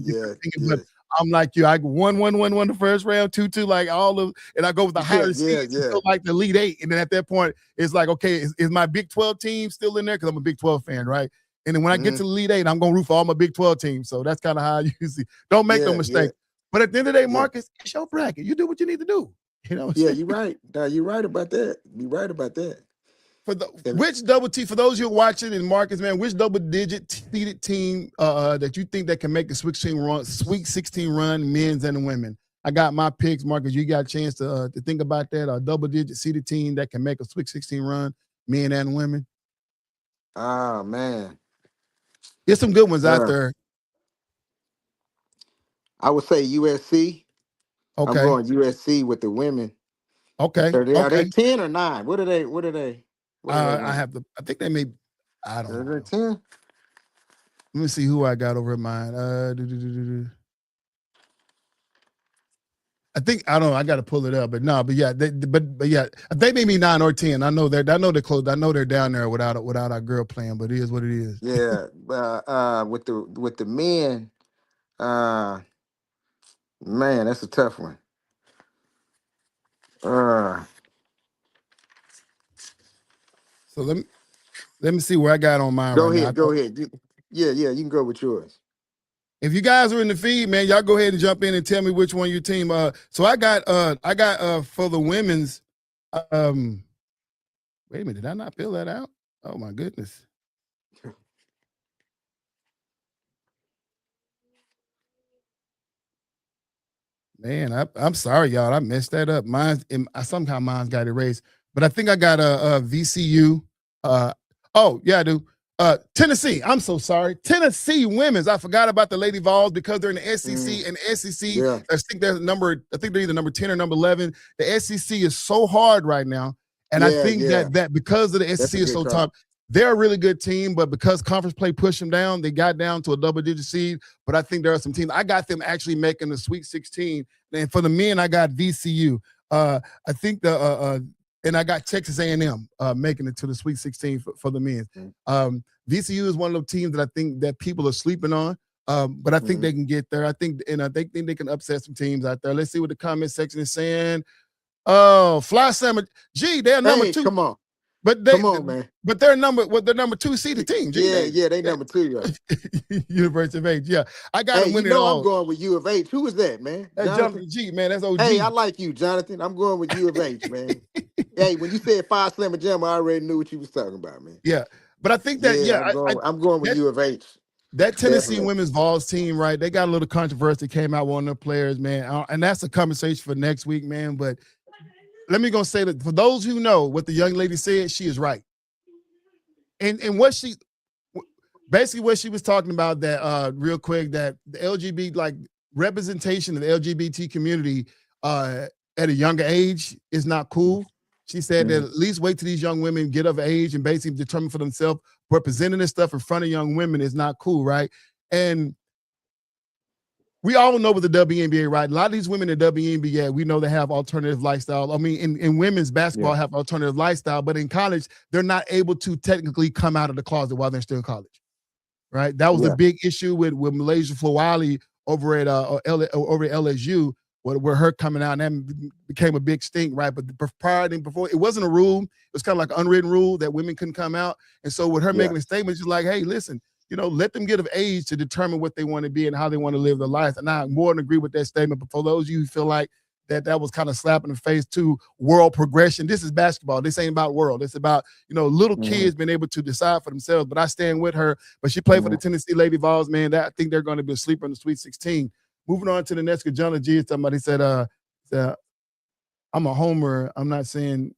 A: But I'm like you. I won the first round, 2-2, like all of, and I go with the higher seeds until like the Elite Eight, and then at that point, it's like, okay, is my Big 12 team still in there? Because I'm a Big 12 fan, right? And then when I get to the Elite Eight, I'm gonna root for all my Big 12 teams. So that's kind of how I usually don't make no mistake. But at the end of the day, Marcus, it's your bracket. You do what you need to do. You know what I'm saying?
B: You're right. No, you're right about that. You're right about that.
A: Which double T, for those who are watching, and Marcus, man, which double-digit seeded team that you think that can make the Sweet 16 run, men's and women? I got my picks, Marcus. You got a chance to think about that. A double-digit seeded team that can make a Sweet 16 run, men and women.
B: Ah, man.
A: There's some good ones out there.
B: I would say USC.
A: Okay.
B: I'm going USC with the women.
A: Okay.
B: Are they 10 or 9? What are they?
A: I think they may. I don't know.
B: 10?
A: Let me see who I got over at mine. I think I don't know. I got to pull it up, but yeah, they may be 9 or 10. I know they're close. I know they're down there without our girl playing, but it is what it is.
B: Yeah, with the men, man, that's a tough one.
A: So let me see where I got on mine.
B: Go ahead. Yeah, you can go with yours.
A: If you guys are in the feed, man, y'all go ahead and jump in and tell me which one your team. So I got for the women's. Wait a minute, did I not fill that out? Oh my goodness. Man, I'm sorry, y'all. I messed that up. Somehow mine's got erased. But I think I got a VCU. Oh yeah, I do. Tennessee. I'm so sorry. Tennessee women's. I forgot about the Lady Vols because they're in the SEC and the SEC. I think they're either number 10 or number 11. The SEC is so hard right now, and I think that because of the SEC is so tough, they're a really good team. But because conference play pushed them down, they got down to a double-digit seed. But I think there are some teams. I got them actually making the Sweet 16. And for the men, I got VCU. I think and I got Texas A&M making it to the Sweet 16 for the men. VCU is one of those teams that I think that people are sleeping on, but I think they can get there. I think they can upset some teams out there. Let's see what the comment section is saying. Oh, Fly Summer. Gee, they're number 2.
B: Come on.
A: Come on, man. But they're number 2 seeded team.
B: Gee, they number 2.
A: University of H. Yeah, I got to win it all.
B: I'm going with U of H. Who is that, man?
A: That's Jonathan G, man. That's OG.
B: Hey, I like you, Jonathan. I'm going with U of H, man. Hey, when you said 5 Slammer Jam, I already knew what you was talking about, man.
A: Yeah, but I think that
B: I'm going with U of H.
A: That Tennessee women's Vols team, right? They got a little controversy. Came out with one of their players, man, and that's a conversation for next week, man. But let me go say that for those who know what the young lady said, she is right. And what she was talking about that real quick, that the LGBT like representation of the LGBT community at a younger age is not cool. She said that at least wait till these young women get of age and basically determine for themselves. Representing this stuff in front of young women is not cool, right? And we all know with the WNBA, right? A lot of these women in the WNBA, we know they have alternative lifestyle. I mean, in women's basketball have alternative lifestyle, but in college, they're not able to technically come out of the closet while they're still in college, right? That was a big issue with Malaysia Flawali over at LSU, where her coming out, and that became a big stink, right? But before, it wasn't a rule. It was kind of like an unwritten rule that women couldn't come out. And so with her making a statement, she's like, hey, listen, let them get of age to determine what they want to be and how they want to live their life. And I more than agree with that statement. But for those of you who feel like that was kind of slap in the face to world progression, this is basketball. This ain't about world. It's about, little kids being able to decide for themselves. But I stand with her. But she played for the Tennessee Lady Vols, man. I think they're going to be a sleeper in the Sweet 16. Moving on to the next, because John G. Somebody said, I'm a homer. I'm not saying.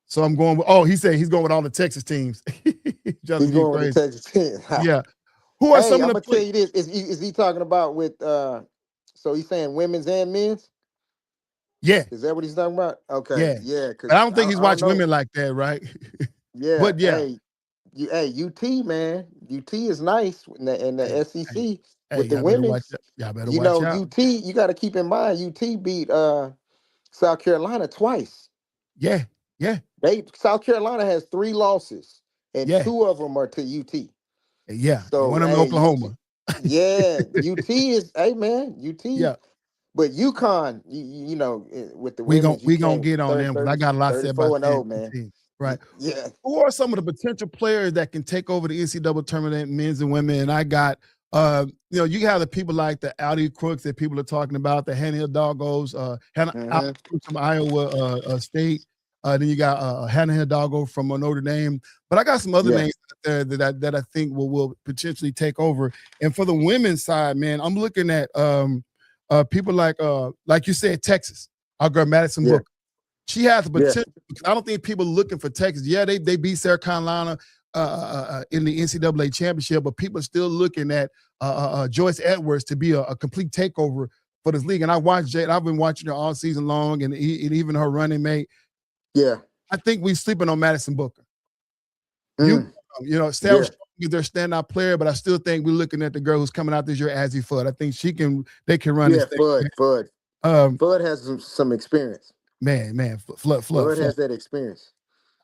A: So I'm going with, he said he's going with all the Texas teams.
B: He's going with the Texas teams.
A: Yeah. Who are some of the?
B: I'm gonna tell you this. Is he talking about with? So he's saying women's and men's?
A: Yeah.
B: Is that what he's talking about? Okay. Yeah.
A: But I don't think he's watching women like that, right?
B: Yeah.
A: But yeah.
B: Hey, Hey, UT, man. UT is nice in the
A: Hey,
B: SEC
A: hey,
B: with the
A: y'all better watch
B: women's.
A: out. Y'all better
B: You
A: watch
B: know,
A: out.
B: UT, you got to keep in mind, UT beat South Carolina twice.
A: Yeah, yeah,
B: South Carolina has 3 losses, and
A: yeah,
B: 2 of them are to UT.
A: yeah. And one
B: So,
A: of them in
B: hey,
A: Oklahoma.
B: yeah, UT is, hey, man, UT.
A: Yeah,
B: But UConn, with the women's, you
A: we gonna
B: can't
A: get on them because I got a lot to say about
B: 34 and
A: that
B: 0, man.
A: team. Right.
B: Yeah,
A: Who are some of the potential players that can take over the NCAA tournament, men's and women? And I got, you have the people like the Audi Crooks that people are talking about, the Hannah Hill Doggos, Hannah
B: hmm
A: from Iowa State. Then you got Hannah Hill Doggo from Notre Dame. But I got some other
B: yeah,
A: names there that I think will potentially take over. And for the women's side, man, I'm looking at people like you said, Texas. Our girl Madison
B: yeah,
A: Booker. She has the
B: yeah,
A: potential. I don't think people looking for Texas. Yeah, they beat South Carolina in the NCAA championship, but people are still looking at Joyce Edwards to be a complete takeover for this league. And I've been watching her all season long, and even her running mate.
B: yeah,
A: I think we sleeping on Madison Booker.
B: mm,
A: Sarah
B: yeah,
A: Strong is their standout player, but I still think we're looking at the girl who's coming out this year, Azzy Fudd. I think they can run
B: yeah.
A: this thing. Um,
B: Fudd has some experience.
A: man, flood.
B: Fudd has that experience.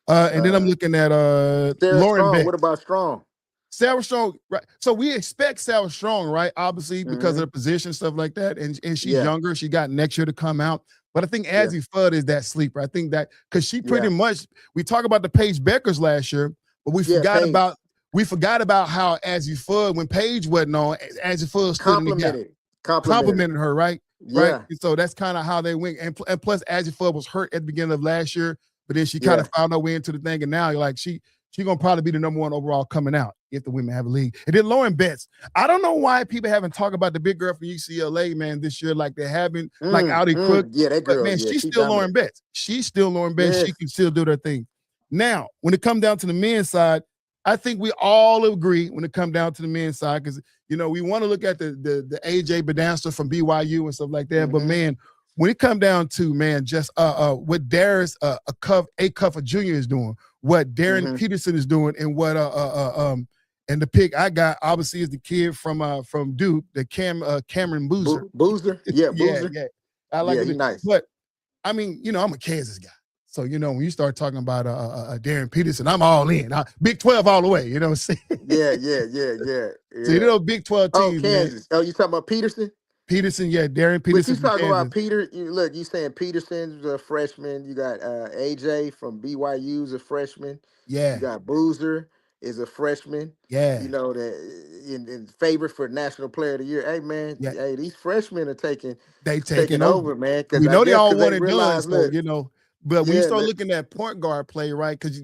A: And then I'm
B: Uh,
A: looking at
B: Sarah
A: Lauren
B: Strong. What
A: Betts.
B: about Strong?
A: Sarah Strong, right? So we expect Sarah Strong, right? Obviously, because of
B: hmm
A: the position, stuff like that. And she's
B: Yeah,
A: younger. She got next year to come out. But I think
B: yeah,
A: Azzy Fudd is that sleeper. I think that because she pretty
B: yeah,
A: much, we talked about the Paige Beckers last year, but
B: yeah. Paige
A: we forgot about how Azzy Fudd, when Paige wasn't on, Azzy Fudd stood in the gap,
B: complimented.
A: complimented her, right? Right.
B: Yeah,
A: And so that's kind of how they went. And plus, Azzy Fudd was hurt at the beginning of last year, but then she kind
B: yeah.
A: of found her way into the thing. And now you're like, she's gonna probably be the number one overall coming out if the women have a league. And then Lauren Betts. I don't know why people haven't talked about the big girl from UCLA, man, this year like they haven't, like Audi Crook.
B: Yeah, that
A: But
B: girl.
A: man,
B: Yeah,
A: she's
B: she
A: still Lauren
B: dominant.
A: Betts. She's still Lauren Betts. She
B: Yes.
A: can still do their thing. Now, when it comes down to the men's side, I think we all agree when it comes down to the men's side, because we want to look at the AJ Bedanster from BYU and stuff like that. But man, when it come down to, man, just what Darius Cuff Jr. is doing, what Darren Peterson is doing, and what and the pick I got obviously is the kid from Duke, the Cameron Boozer.
B: Boozer. Yeah,
A: Yeah,
B: Boozer.
A: yeah. I like
B: Yeah,
A: it.
B: he nice.
A: But I mean, I'm a Kansas guy. So, when you start talking about Darren Peterson, I'm all in. Big 12 all the way, what I'm saying?
B: Yeah.
A: So, Big 12 teams,
B: Kansas.
A: man.
B: Oh, you talking about Peterson?
A: Peterson, yeah, Darren
B: But
A: Peterson
B: you
A: from
B: talking
A: Kansas.
B: about Peter? You saying Peterson's a freshman. You got AJ from BYU's a freshman.
A: Yeah.
B: You got Boozer is a freshman.
A: Yeah.
B: That in favorite for National Player of the Year. Hey man,
A: Yeah.
B: hey, these freshmen are taking
A: over,
B: man.
A: We know they all want it
B: realize,
A: done, so But when you start
B: look,
A: looking at point guard play, right? Because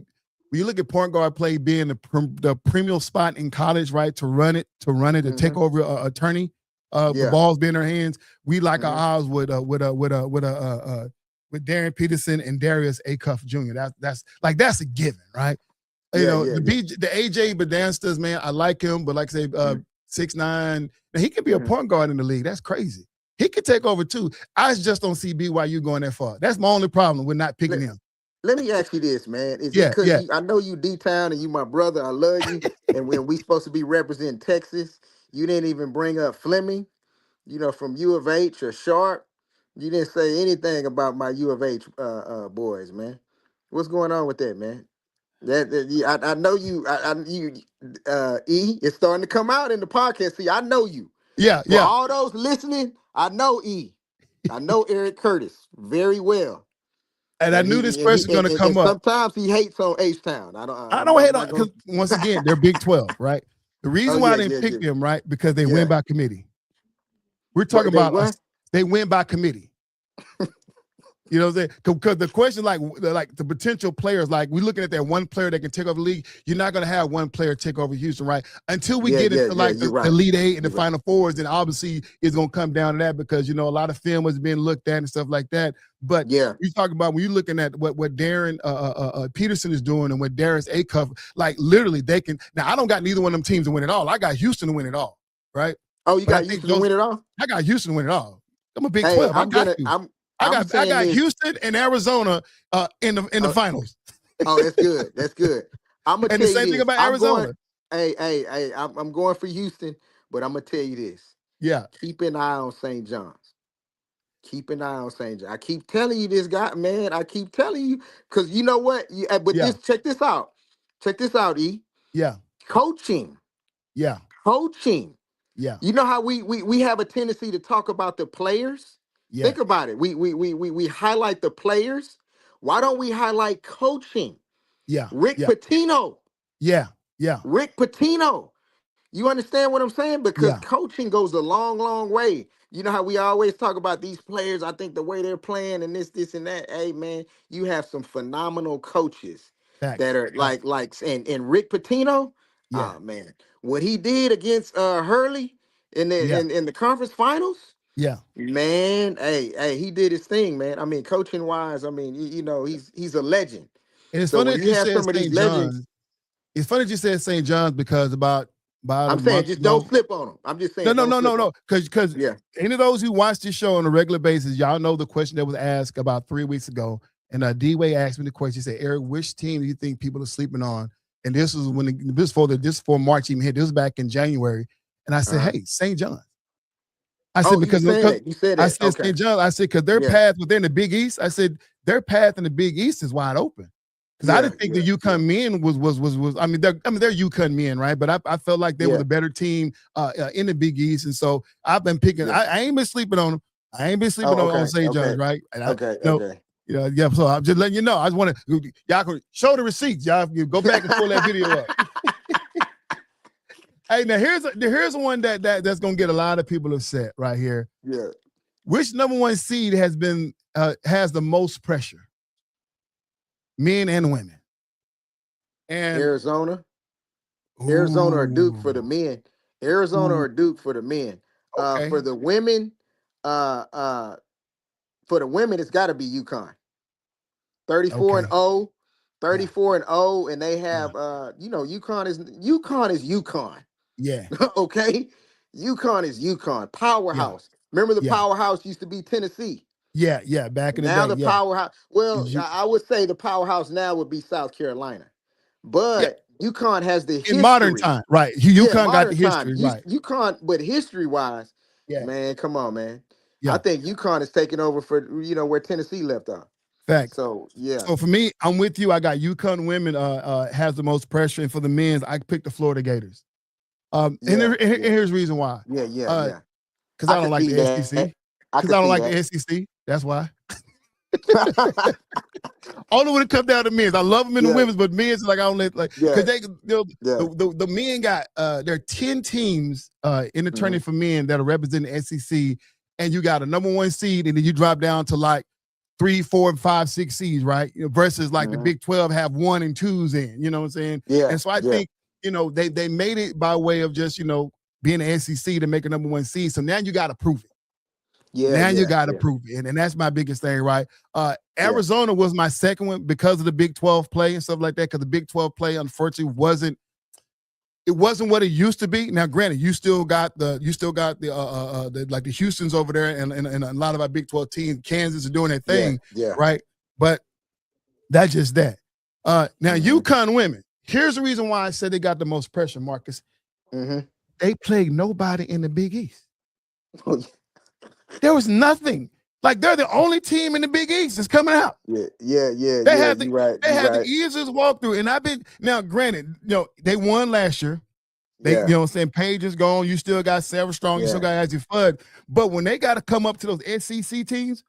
A: when you look at point guard play being the premium spot in college, right? To run it, to take over attorney, the balls being in their hands. We like our odds with Darren Peterson and Darius Cuff Jr. That's a given, right? The AJ Bedansters, man, I like him, but like I say, 6'9", now he could be a point guard in the league. That's crazy. He could take over too. I just don't see BYU going that far. That's my only problem with not picking him.
B: Let me ask you this, man. Is it because I know you D-Town and you my brother, I love you, and when we supposed to be representing Texas, you didn't even bring up Fleming, from U of H or Sharp. You didn't say anything about my U of H boys, man. What's going on with that, man? I know you. E, it's starting to come out in the podcast. See, I know you. For all those listening, I know E. I know Eric Curtis very well.
A: And I knew this question was going to come up.
B: Sometimes he hates on H-Town. I
A: don't hate on, because once again, they're Big 12, right? The reason why I didn't pick them, right? Because they win by committee. We're talking about they win by committee. You know what I'm saying? Because the question, like the potential players, like we're looking at that one player that can take over the league. You're not going to have one player take over Houston, right? Until we get into the Elite Eight and the Final Fours, then obviously it's going to come down to that because, a lot of film is being looked at and stuff like that. But you talk about when you're looking at what Darren Peterson is doing and what Darius Cuff, like literally they can. Now, I don't got neither one of them teams to win it all. I got Houston to win it all, right?
B: Oh, you got Houston to win it all?
A: I got Houston to win it all. I'm a Big 12. I got Houston and Arizona in the finals.
B: Oh, that's good. That's good. I'm gonna
A: And the
B: tell you
A: same thing
B: this.
A: about
B: I'm going.
A: Arizona.
B: Hey, I'm going for Houston, but I'm gonna tell you this.
A: Yeah,
B: Keep an eye on St. John's. Keep an eye on St. John. I keep telling you this guy, man. I keep telling you because you know what. But
A: yeah,
B: this, check this out. Check this out, E.
A: yeah,
B: Coaching,
A: yeah,
B: coaching.
A: yeah,
B: You know how we have a tendency to talk about the players.
A: yeah,
B: Think about it. We highlight the players. Why don't we highlight coaching?
A: yeah,
B: Rick
A: yeah,
B: Pitino.
A: yeah, yeah,
B: Rick Pitino. You understand what I'm saying? Because
A: yeah.
B: coaching goes a long, long way. You know how we always talk about these players. I think the way they're playing and this, and that. Hey, man, you have some phenomenal coaches that
A: Facts.
B: are
A: Facts.
B: and Rick Pitino.
A: Yeah,
B: Oh man, what he did against Hurley in the
A: yeah,
B: in the conference finals,
A: yeah.
B: man. Hey, he did his thing, man. I mean, coaching wise, I mean, he's a legend.
A: And it's
B: So
A: funny
B: when
A: that
B: you
A: you
B: have
A: said
B: some of these
A: St.
B: legends,
A: John's. It's funny that you said St. John's because about a
B: I'm saying
A: month
B: just don't
A: ago.
B: slip on them. I'm just
A: No,
B: saying
A: no,
B: don't
A: no, no,
B: slip on.
A: no. Because
B: Yeah.
A: any of those who watch this show on a regular basis, y'all know the question that was asked about 3 weeks ago. And D-Way asked me the question. He said, Eric, which team do you think people are sleeping on? And this was this for March even hit. This was back in January. And I said,
B: Uh-huh.
A: hey, St. John's. I said,
B: Oh, you
A: because
B: saying it. You said
A: I
B: that.
A: said
B: Okay.
A: St. John's. I said, because their
B: Yeah.
A: path within the Big East, I said, their path in the Big East is wide open. Because I didn't think the UConn men was I mean they're UConn men, right? But I felt like they were the better team in the Big East, and so I've been picking. I ain't been sleeping on them. I ain't been sleeping on St. John's, right? And
B: Okay.
A: yeah. So I'm just letting you know. I just want to y'all can show the receipts. Y'all you go back and pull that video up. Hey, now here's one that's gonna get a lot of people upset right here.
B: Yeah.
A: Which number one seed has the most pressure? Men and women. And
B: Arizona. Arizona or Duke for the
A: ooh,
B: men. Arizona
A: ooh,
B: or Duke for the men.
A: okay,
B: For the women, uh uh for the women, it's gotta be UConn. 34 and
A: okay,
B: 0.
A: yeah,
B: 34 and 0, and they
A: yeah,
B: have UConn is UConn.
A: yeah,
B: Okay. UConn is UConn.
A: yeah,
B: Powerhouse. Remember the
A: yeah,
B: powerhouse used to be Tennessee.
A: yeah. Back in the
B: Now
A: day,
B: the
A: yeah,
B: powerhouse. Well,
A: you,
B: I would say the powerhouse now would be South Carolina,
A: yeah.
B: but UConn has the
A: In modern
B: history.
A: time, right?
B: Yeah,
A: UConn got the
B: modern time.
A: history, right?
B: UConn, but history wise,
A: Yeah,
B: man, come on, man. I
A: yeah.
B: think UConn is taking over for where Tennessee left off.
A: Facts.
B: So yeah,
A: So for me, I'm with you. I got UConn women has the most pressure, and for the men's, I picked the Florida Gators.
B: yeah,
A: And
B: yeah,
A: here's the reason why.
B: yeah.
A: Because
B: I
A: I don't
B: could
A: like
B: see
A: the SEC.
B: that. I
A: Because
B: could
A: I don't
B: see
A: like
B: that.
A: the SEC. That's why. Only when it comes down to men's. I love them in the
B: Yeah,
A: women's, but men's like I don't let because
B: yeah, yeah.
A: the men got there are 10 teams in the
B: Hmm.
A: tournament for men that are representing the SEC, and you got a number one seed, and then you drop down to like 3, 4, 5, 6 seeds, right? Versus like the
B: Hmm.
A: Big 12 have 1 and 2s in, you know what I'm saying?
B: Yeah,
A: And so I
B: yeah,
A: think, they made it by way of just, being the SEC to make a number one seed. So now you got to prove it.
B: yeah,
A: Now you
B: yeah,
A: got to
B: yeah,
A: prove it. And that's my biggest thing, right?
B: yeah.
A: Arizona was my second one because of the Big 12 play and stuff like that, because the Big 12 play, unfortunately, wasn't what it used to be. Now, granted, you still got the like the Houstons over there and a lot of our Big 12 teams, Kansas are doing their
B: Yeah,
A: thing,
B: yeah.
A: right? But that's just that. Now,
B: Hmm.
A: UConn women, here's the reason why I said they got the most pressure, Marcus.
B: Hmm.
A: They played nobody in the Big East. There was nothing. Like they're the only team in the Big East that's coming out.
B: Yeah.
A: They had
B: You right.
A: they
B: You
A: had the
B: right.
A: easiest walkthrough. And I've been now, granted, they won last year. They,
B: Yeah,
A: what I'm saying, Page is gone. You still got Sarah Strong. You still
B: yeah.
A: got Azzy Fudd. But when they got to come up to those SEC teams,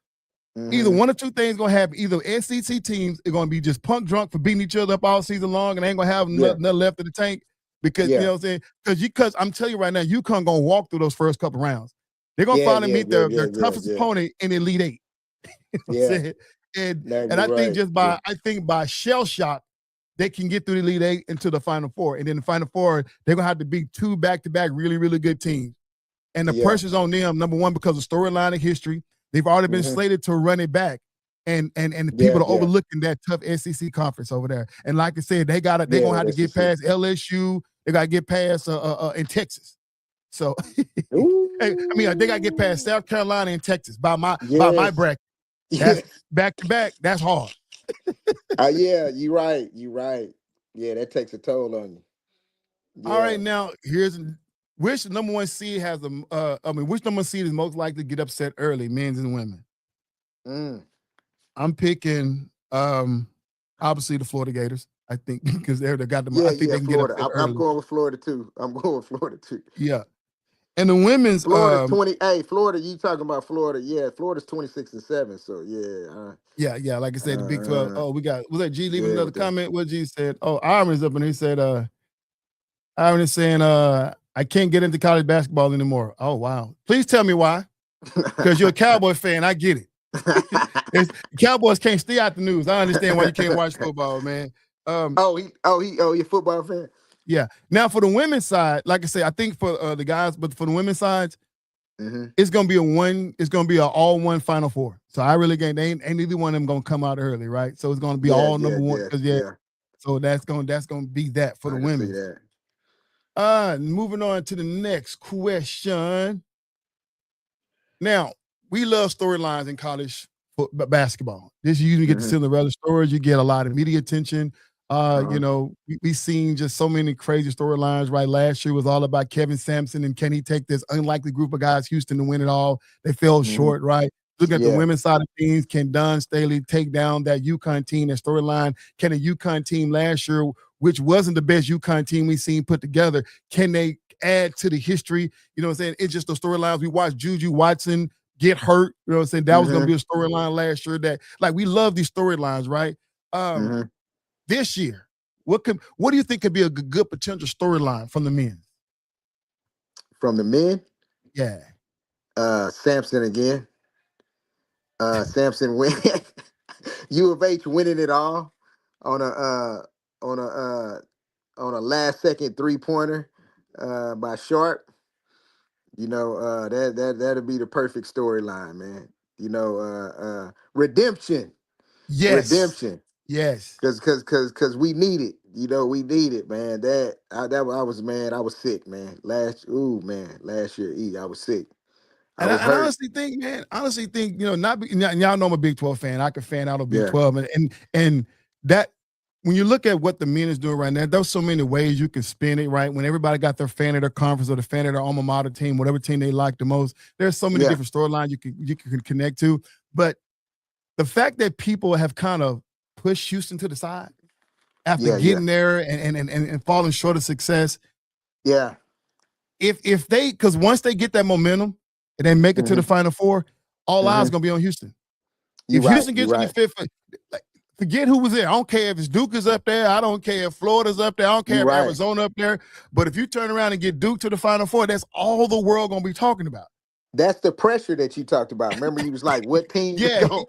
A: either
B: Hmm.
A: one or two things gonna happen. Either SEC teams are gonna be just punk drunk for beating each other up all season long and ain't gonna have
B: Yeah,
A: nothing left in the tank because you
B: yeah,
A: know what I'm saying. Because I'm telling you right now, UConn gonna walk through those first couple rounds. They're gonna
B: yeah,
A: finally
B: yeah,
A: meet
B: yeah,
A: their
B: yeah,
A: toughest
B: yeah,
A: opponent in the Elite Eight. You know what I'm
B: yeah.
A: saying?
B: No,
A: And
B: you're
A: I think
B: right.
A: just
B: Yeah.
A: by shell shock, they can get through the Elite Eight into the Final Four. And then the Final Four, they're gonna have to beat 2 back-to-back really, really good teams. And the
B: Yeah.
A: pressure's on them, number one, because of storyline and history. They've already been
B: Hmm.
A: slated to run it back. And the
B: Yeah,
A: people are
B: yeah.
A: overlooking that tough SEC conference over there. And like I said, they're
B: Yeah,
A: gonna have to
B: that's the
A: get
B: shit.
A: past LSU. They gotta get past in Texas. So hey, I mean they gotta get past
B: Ooh.
A: South Carolina and Texas by my
B: Yes.
A: bracket. That's
B: Yes.
A: back to back. That's hard.
B: Yeah, you right. You right. Yeah, that takes a toll on you.
A: All right,
B: Yeah.
A: now here's which number one seed has the which number one seed is most likely to get upset early, men's and women?
B: Mm.
A: I'm picking obviously the Florida Gators. I think because they got them.
B: Yeah,
A: I think
B: yeah,
A: they can get
B: Florida.
A: upset
B: I'm
A: early.
B: going with Florida too. I'm going with Florida too.
A: Yeah, and the women's
B: Florida's 20. Hey, Florida, you talking about Florida? Yeah, Florida's 26-7. So yeah,
A: yeah, like I said, the Big 12.
B: uh,
A: Oh, we got was that G leaving
B: yeah,
A: another
B: with that.
A: comment? What G said? Oh, Iron's up and he said, Iron is saying, I can't get into college basketball anymore. Oh wow. Please tell me why. Because you're a Cowboy fan. I get it. It's, Cowboys can't stay out the news. I understand why you can't watch football, man. Um,
B: oh, you a football fan?
A: yeah. Now for the women's side, like I say, I think for the guys, but for the women's side,
B: Mm-hmm.
A: it's gonna be an all one Final Four. So I really ain't neither one of them gonna come out early, right? So it's gonna be
B: Yeah,
A: all
B: yeah,
A: number one
B: yeah,
A: because
B: yeah.
A: so that's gonna be that for the
B: I can see
A: women's.
B: that.
A: Moving on to the next question. Now, we love storylines in college basketball. This you usually get the
B: Mm-hmm.
A: Cinderella stories. You get a lot of media attention.
B: Uh-huh.
A: We seen just so many crazy storylines. Right, last year was all about Kevin Sampson and can he take this unlikely group of guys, Houston, to win it all? They fell
B: Mm-hmm.
A: short. Right. Looking at the
B: Yeah.
A: women's side of things, can Don Staley take down that UConn team? That storyline. Can a UConn team last year, which wasn't the best UConn team we seen put together, can they add to the history? You know what I'm saying? It's just the storylines. We watched Juju Watson get hurt. You know what I'm saying? That was going to
B: Mm-hmm.
A: be a storyline last year. That like we love these storylines, right? Um,
B: Mm-hmm.
A: this year, what do you think could be a good potential storyline from the men?
B: From the men,
A: Yeah.
B: Samson again. Samson win. U of H winning it all on on a uh, a last second 3-pointer by Sharp. That'll be the perfect storyline, man. Redemption,
A: Yes.
B: redemption,
A: Yes.
B: cause we need it. We need it, man. I was man. I was sick, man. Last year, I was sick. I was
A: And I
B: hurt.
A: honestly think, man, not y'all know I'm a Big 12 fan. I can fan out of Big
B: Yeah,
A: 12. And that when you look at what the men is doing right now, there's so many ways you can spin it, right? When everybody got their fan of their conference or the fan of their alma mater team, whatever team they like the most, there's so many
B: yeah,
A: different storylines you can connect to. But the fact that people have kind of pushed Houston to the side after
B: yeah, yeah,
A: getting there and falling short of success,
B: yeah.
A: if they because once they get that momentum and they make it to the
B: Hmm.
A: Final Four, all eyes
B: Hmm.
A: gonna be on Houston.
B: You
A: If
B: right.
A: Houston
B: You
A: gets to the
B: right.
A: fifth, like, forget who was there. I don't care if it's Duke is up there. I don't care if Florida's up there. I don't
B: You
A: care if
B: right.
A: Arizona up there. But if you turn around and get Duke to the Final Four, that's all the world gonna be talking about.
B: That's the pressure that you talked about. Remember, you was like, "What team is
A: Yeah,
B: going?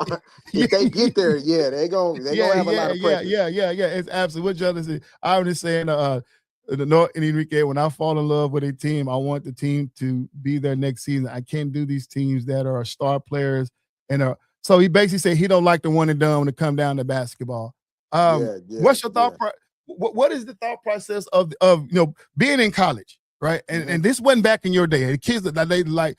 A: yeah,
B: If they get there, yeah, they gonna have a lot of pressure."
A: yeah. It's absolutely what y'all say. I was just saying, the North and Enrique, when I fall in love with a team, I want the team to be there next season. I can't do these teams that are star players and are so he basically said he don't like the one and done when it come down to basketball.
B: Yeah, yeah,
A: What's your
B: yeah.
A: what is the thought process of being in college, right? And
B: Hmm.
A: and this wasn't back in your day. The kids that they like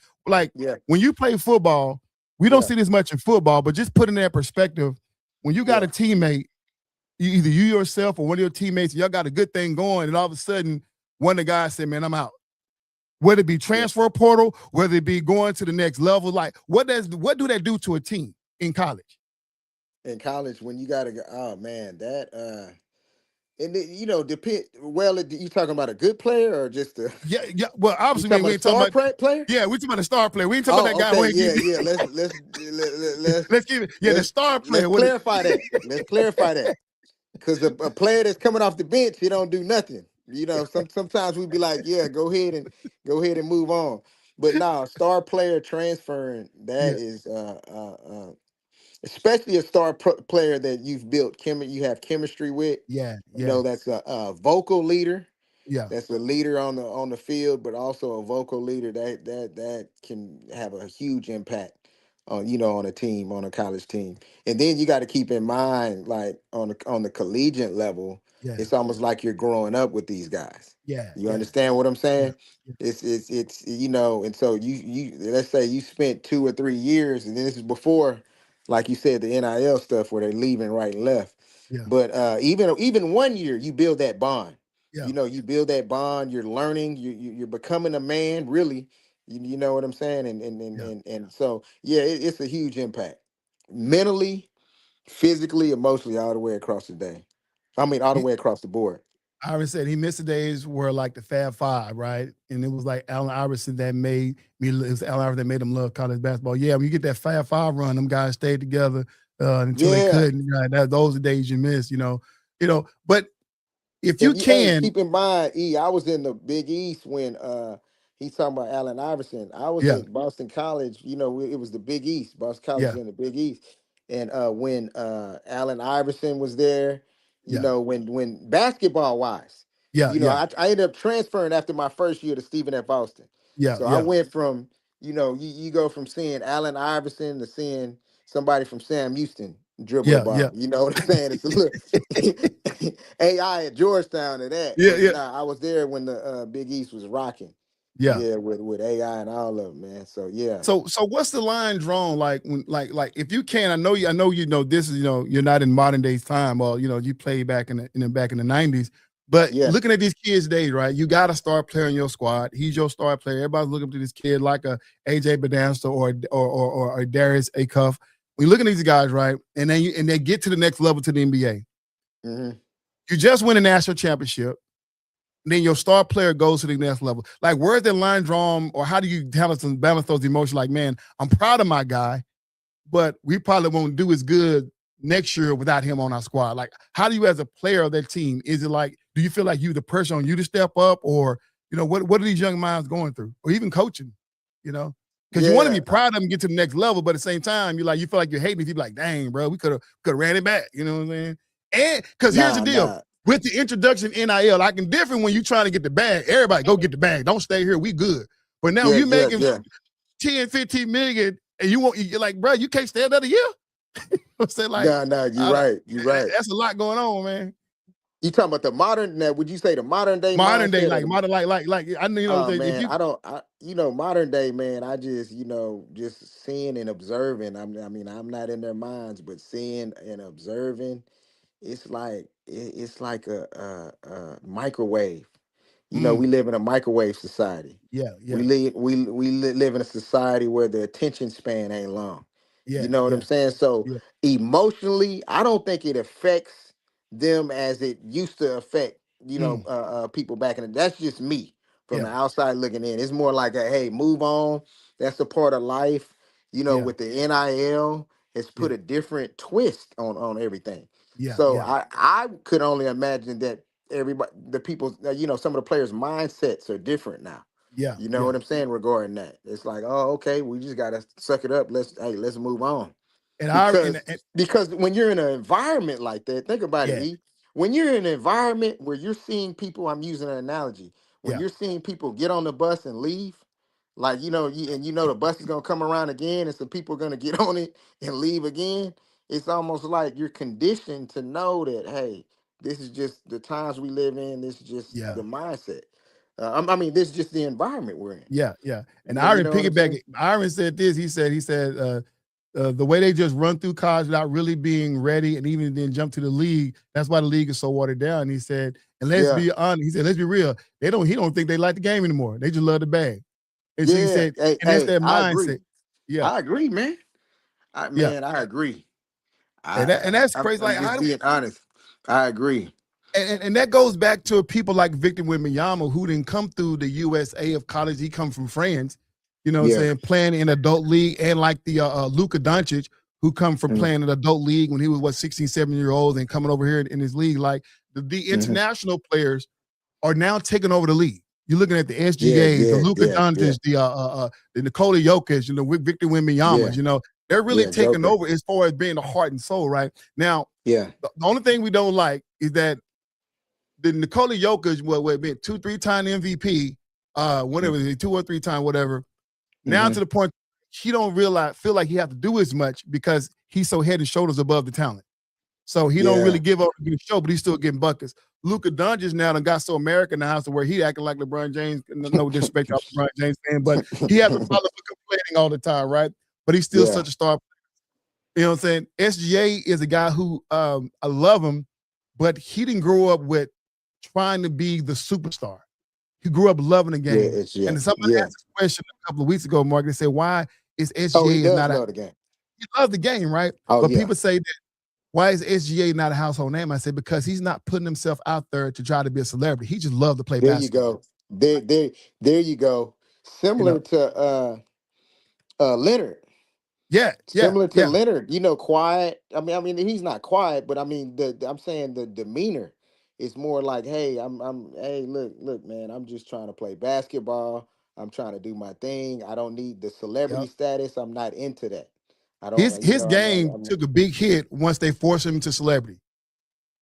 B: Yeah,
A: when you play football, we don't
B: yeah,
A: see this much in football, but just put in that perspective, when you got a
B: yeah,
A: teammate, either you yourself or one of your teammates, y'all got a good thing going, and all of a sudden, one of the guys said, "Man, I'm out." Whether it be
B: yeah.
A: transfer portal, whether it be going to the next level, like what do that do to a team in college?
B: In college, when you gotta go, oh man, and depend. Well, you talking about a good player or just a?
A: Yeah, yeah. Well,
B: You
A: obviously,
B: talking
A: we
B: about a
A: ain't talking
B: star
A: about.
B: player?
A: Yeah, we talking about a star player. We ain't talking about
B: Oh,
A: that guy who
B: okay,
A: ain't
B: yeah,
A: getting.
B: yeah. Let's
A: Let's give it. Yeah, the
B: let's
A: star player.
B: let's
A: What?
B: clarify that. Let's clarify that. Because a player that's coming off the bench, he don't do nothing. Sometimes we be like, yeah, go ahead and move on. But no, star player transferring, that
A: Yeah,
B: is especially a player that you've built you have chemistry with.
A: yeah, yeah,
B: That's a vocal leader.
A: yeah,
B: That's a leader on the field, but also a vocal leader that can have a huge impact on a team, on a college team. And then you got to keep in mind, like on the collegiate level,
A: yeah,
B: it's almost like you're growing up with these guys.
A: yeah,
B: You
A: yeah,
B: understand what I'm
A: yeah,
B: saying?
A: yeah,
B: It's and so you let's say you spent 2 or 3 years, and then this is before, like you said, the NIL stuff where they're leaving right and left.
A: Yeah.
B: But even 1 year, you build that bond.
A: Yeah.
B: You know, you build that bond. You're learning. You're becoming a man. Really, you know what I'm saying?
A: Yeah.
B: And so yeah, it's a huge impact, mentally, physically, emotionally, all the way across the day. I mean, all the
A: He,
B: way across the board.
A: Iverson said he missed the days where like the Fab Five, right? And it was like Allen Iverson that made me. It was Allen Iverson that made him love college basketball. Yeah, when you get that Fab Five run, them guys stayed together until they
B: Yeah.
A: couldn't. Those are the days you miss. But if you
B: And hey,
A: can,
B: keep in mind, I was in the Big East when he's talking about Allen Iverson. I was
A: yeah,
B: at Boston College. You know, it was the Big East. Boston College
A: yeah,
B: was in the Big East, and when Allen Iverson was there, you
A: yeah,
B: know, when basketball wise,
A: yeah,
B: you know,
A: yeah,
B: I ended up transferring after my first year to Stephen F. Austin.
A: yeah,
B: So I
A: yeah,
B: went from, you know, you go from seeing Allen Iverson to seeing somebody from Sam Houston dribble the
A: yeah, yeah,
B: ball. You know what I'm saying? It's a little AI at Georgetown and that.
A: yeah,
B: But
A: yeah,
B: nah, I was there when the Big East was rocking.
A: yeah.
B: Yeah, with AI and all of them, man. So yeah.
A: So what's the line drawn like when like if you can? I know this is you're not in modern days time. Well, you played back in the 90s, but
B: Yeah.
A: looking at these kids today, right? You got a star player in your squad. He's your star player. Everybody's looking up to this kid like a AJ Bedanster or Darius Acuff. We look at these guys, right? And then they get to the next level to the NBA.
B: Hmm.
A: You just win a national championship. Then your star player goes to the next level. Like, where's the line drawn, or how do you balance those emotions? Like, man, I'm proud of my guy, but we probably won't do as good next year without him on our squad. Like, how do you, as a player of that team, is it like, do you feel like you the pressure on you to step up, or what are these young minds going through, or even coaching, Because you want to
B: Yeah.
A: be proud of them and get to the next level, but at the same time, you feel like you're hating. You be like, dang, bro, we could have ran it back. You know what I'm saying? And because here's the deal.
B: Nah.
A: With the introduction NIL, I can different when you trying to get the bag. Everybody go get the bag. Don't stay here. We good. But now
B: Yeah,
A: you
B: yeah,
A: making
B: yeah.
A: 10, 15 million and you're like, bro, you can't stay another year. I'm saying, like,
B: Nah, you're right. You're right.
A: that's a lot going on, man.
B: You talking about the modern now, would you say the modern day
A: Modern day,
B: mindset or
A: like
B: the
A: modern, like I know,
B: oh
A: if
B: man,
A: you
B: modern day, man, I just, just seeing and observing. I'm not in their minds, but seeing and observing, it's like a microwave. You know,
A: mm,
B: we live in a microwave society.
A: yeah,
B: We
A: yeah,
B: live live in a society where the attention span ain't long. You
A: yeah,
B: know what I'm
A: yeah,
B: saying? So
A: yeah,
B: emotionally, I don't think it affects them as it used to affect,
A: mm,
B: people back in the. That's just me from the
A: yeah,
B: outside looking in. It's more like a hey, move on. That's a part of life. You know,
A: yeah,
B: with the NIL, it's put
A: yeah,
B: a different twist on everything.
A: yeah,
B: So
A: yeah,
B: I could only imagine that everybody, the people, some of the players' mindsets are different now.
A: yeah,
B: You know
A: yeah.
B: what I'm saying regarding that? It's like, oh, okay, we just gotta suck it up. Let's move on.
A: And I
B: Because
A: and
B: because when you're in an environment like that, think about it,
A: yeah,
B: E. When you're in an environment where you're seeing people, I'm using an analogy. When
A: yeah,
B: you're seeing people get on the bus and leave, like and the bus is gonna come around again, and some people are gonna get on it and leave again. It's almost like you're conditioned to know that, hey, this is just the times we live in. This is just
A: yeah.
B: the mindset. This is just the environment we're in.
A: Yeah, yeah. And
B: You
A: Iron
B: know what I'm
A: piggyback
B: saying?
A: it. Iron said this. He said, the way they just run through college without really being ready and even then jump to the league. That's why the league is so watered down. He said, and let's
B: Yeah,
A: be honest. He said, let's be real. He don't think they like the game anymore. They just love the bag. And so he
B: yeah.
A: said,
B: Hey,
A: and that's
B: hey,
A: their
B: I agree.
A: mindset. Yeah,
B: I agree, man.
A: yeah.
B: I agree.
A: And that's crazy.
B: I'm
A: Like
B: just
A: how do
B: being honest. I agree.
A: and that goes back to people like Victor Wembanyama, who didn't come through the USA of college. He come from France, what I'm
B: Yeah.
A: saying, playing in adult league, and like the Luka Doncic, who come from
B: Mm-hmm.
A: playing in adult league when he was 16, 17 year old and coming over here in his league. Like the
B: Mm-hmm.
A: international players are now taking over the league. You're looking at the
B: Yeah,
A: SGAs, the
B: yeah,
A: Luka
B: yeah, yeah,
A: Doncic, the Nikola Jokic, Victor Wembanyama.
B: yeah,
A: They're really
B: yeah.
A: taking
B: Joker.
A: over as far as being the heart and soul. Right now,
B: Yeah.
A: the only thing we don't like is that the Nikola Jokic, what been 2-3 time MVP, whatever, 2 or 3 time, whatever. Now
B: Mm-hmm.
A: to the point he don't feel like he have to do as much because he's so head and shoulders above the talent. So he don't really
B: Yeah.
A: give up the show, but he's still getting buckets. Luka Doncic now done got so Americanized to where he acting like LeBron James. No disrespect to LeBron James fan, but he has a problem with complaining all the time, right? But he's still
B: Yeah.
A: such a star. You know what I'm saying? SGA is a guy who I love him, but he didn't grow up with trying to be the superstar. He grew up loving the
B: Yeah,
A: game.
B: it's yeah,
A: And somebody
B: yeah.
A: asked this question a couple of weeks ago, Mark. They said, why is
B: Oh, he
A: SGA is
B: does
A: not a
B: love the game.
A: he loves the game, right?
B: Oh,
A: But
B: yeah.
A: people say that why is SGA not a household name? I said, because he's not putting himself out there to try to be a celebrity. He just loves to play
B: There you
A: basketball.
B: go. There you go.
A: You
B: Similar
A: know?
B: to Leonard.
A: Yeah,
B: Similar to
A: yeah.
B: Leonard, quiet. I mean, he's not quiet, but I mean, I'm saying the demeanor is more like, hey, hey, look, man, I'm just trying to play basketball. I'm trying to do my thing. I don't need the celebrity
A: Yep.
B: status. I'm not into that. I
A: His
B: don't,
A: his game
B: I'm
A: took a big hit once they forced him to celebrity.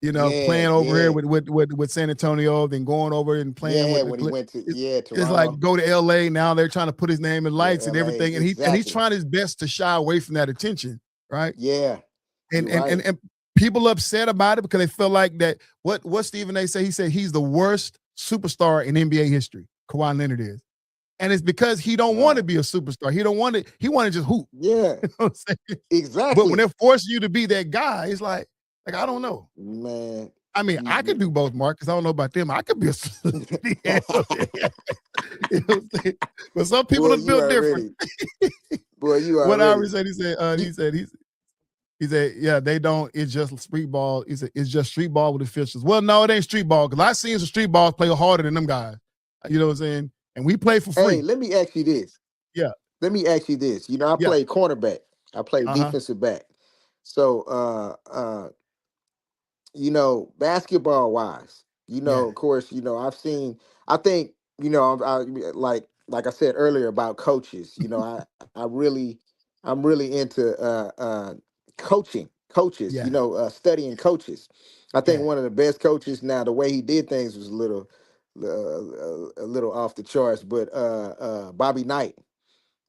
B: yeah,
A: Playing over here
B: yeah,
A: with San Antonio, then going over and playing
B: yeah.
A: with the
B: When he went to
A: it's like
B: Toronto,
A: go to LA. Now they're trying to put his name in
B: yeah,
A: lights and
B: LA,
A: everything. And he's
B: exactly.
A: trying his best to shy away from that attention, right?
B: Yeah,
A: And
B: you're
A: and and,
B: right.
A: and people upset about it because they feel like that what Stephen A say, he said he's the worst superstar in NBA history. Kawhi Leonard is. And it's because he don't want to
B: Wow.
A: be a superstar. He don't want to, he want to just hoop.
B: Yeah,
A: You know what I'm saying? But when
B: exactly,
A: they're forcing you to be that guy, it's like I don't know.
B: man.
A: I mean, I could do both, Mark, because I don't know about them. I could be a celebrity. You know what I'm saying? But some people
B: Boy,
A: are
B: you
A: built different.
B: already. Boy, you
A: What
B: already.
A: Irie said,
B: You,
A: he said, yeah, they don't, it's just street ball. He said, it's just street ball with officials. Well, no, it ain't street ball, because I seen some street balls play harder than them guys. You know what I'm saying? And we play for
B: hey,
A: free.
B: let me ask you this.
A: Yeah,
B: Let me ask you this. I
A: yeah,
B: play cornerback. I play
A: uh-huh.
B: defensive back. So, basketball wise,
A: Yeah,
B: of course, I've seen. I think, like I said earlier about coaches. I'm really into coaching coaches.
A: yeah,
B: Studying coaches. I think
A: yeah,
B: one of the best coaches. Now, the way he did things was a little off the charts, but Bobby Knight.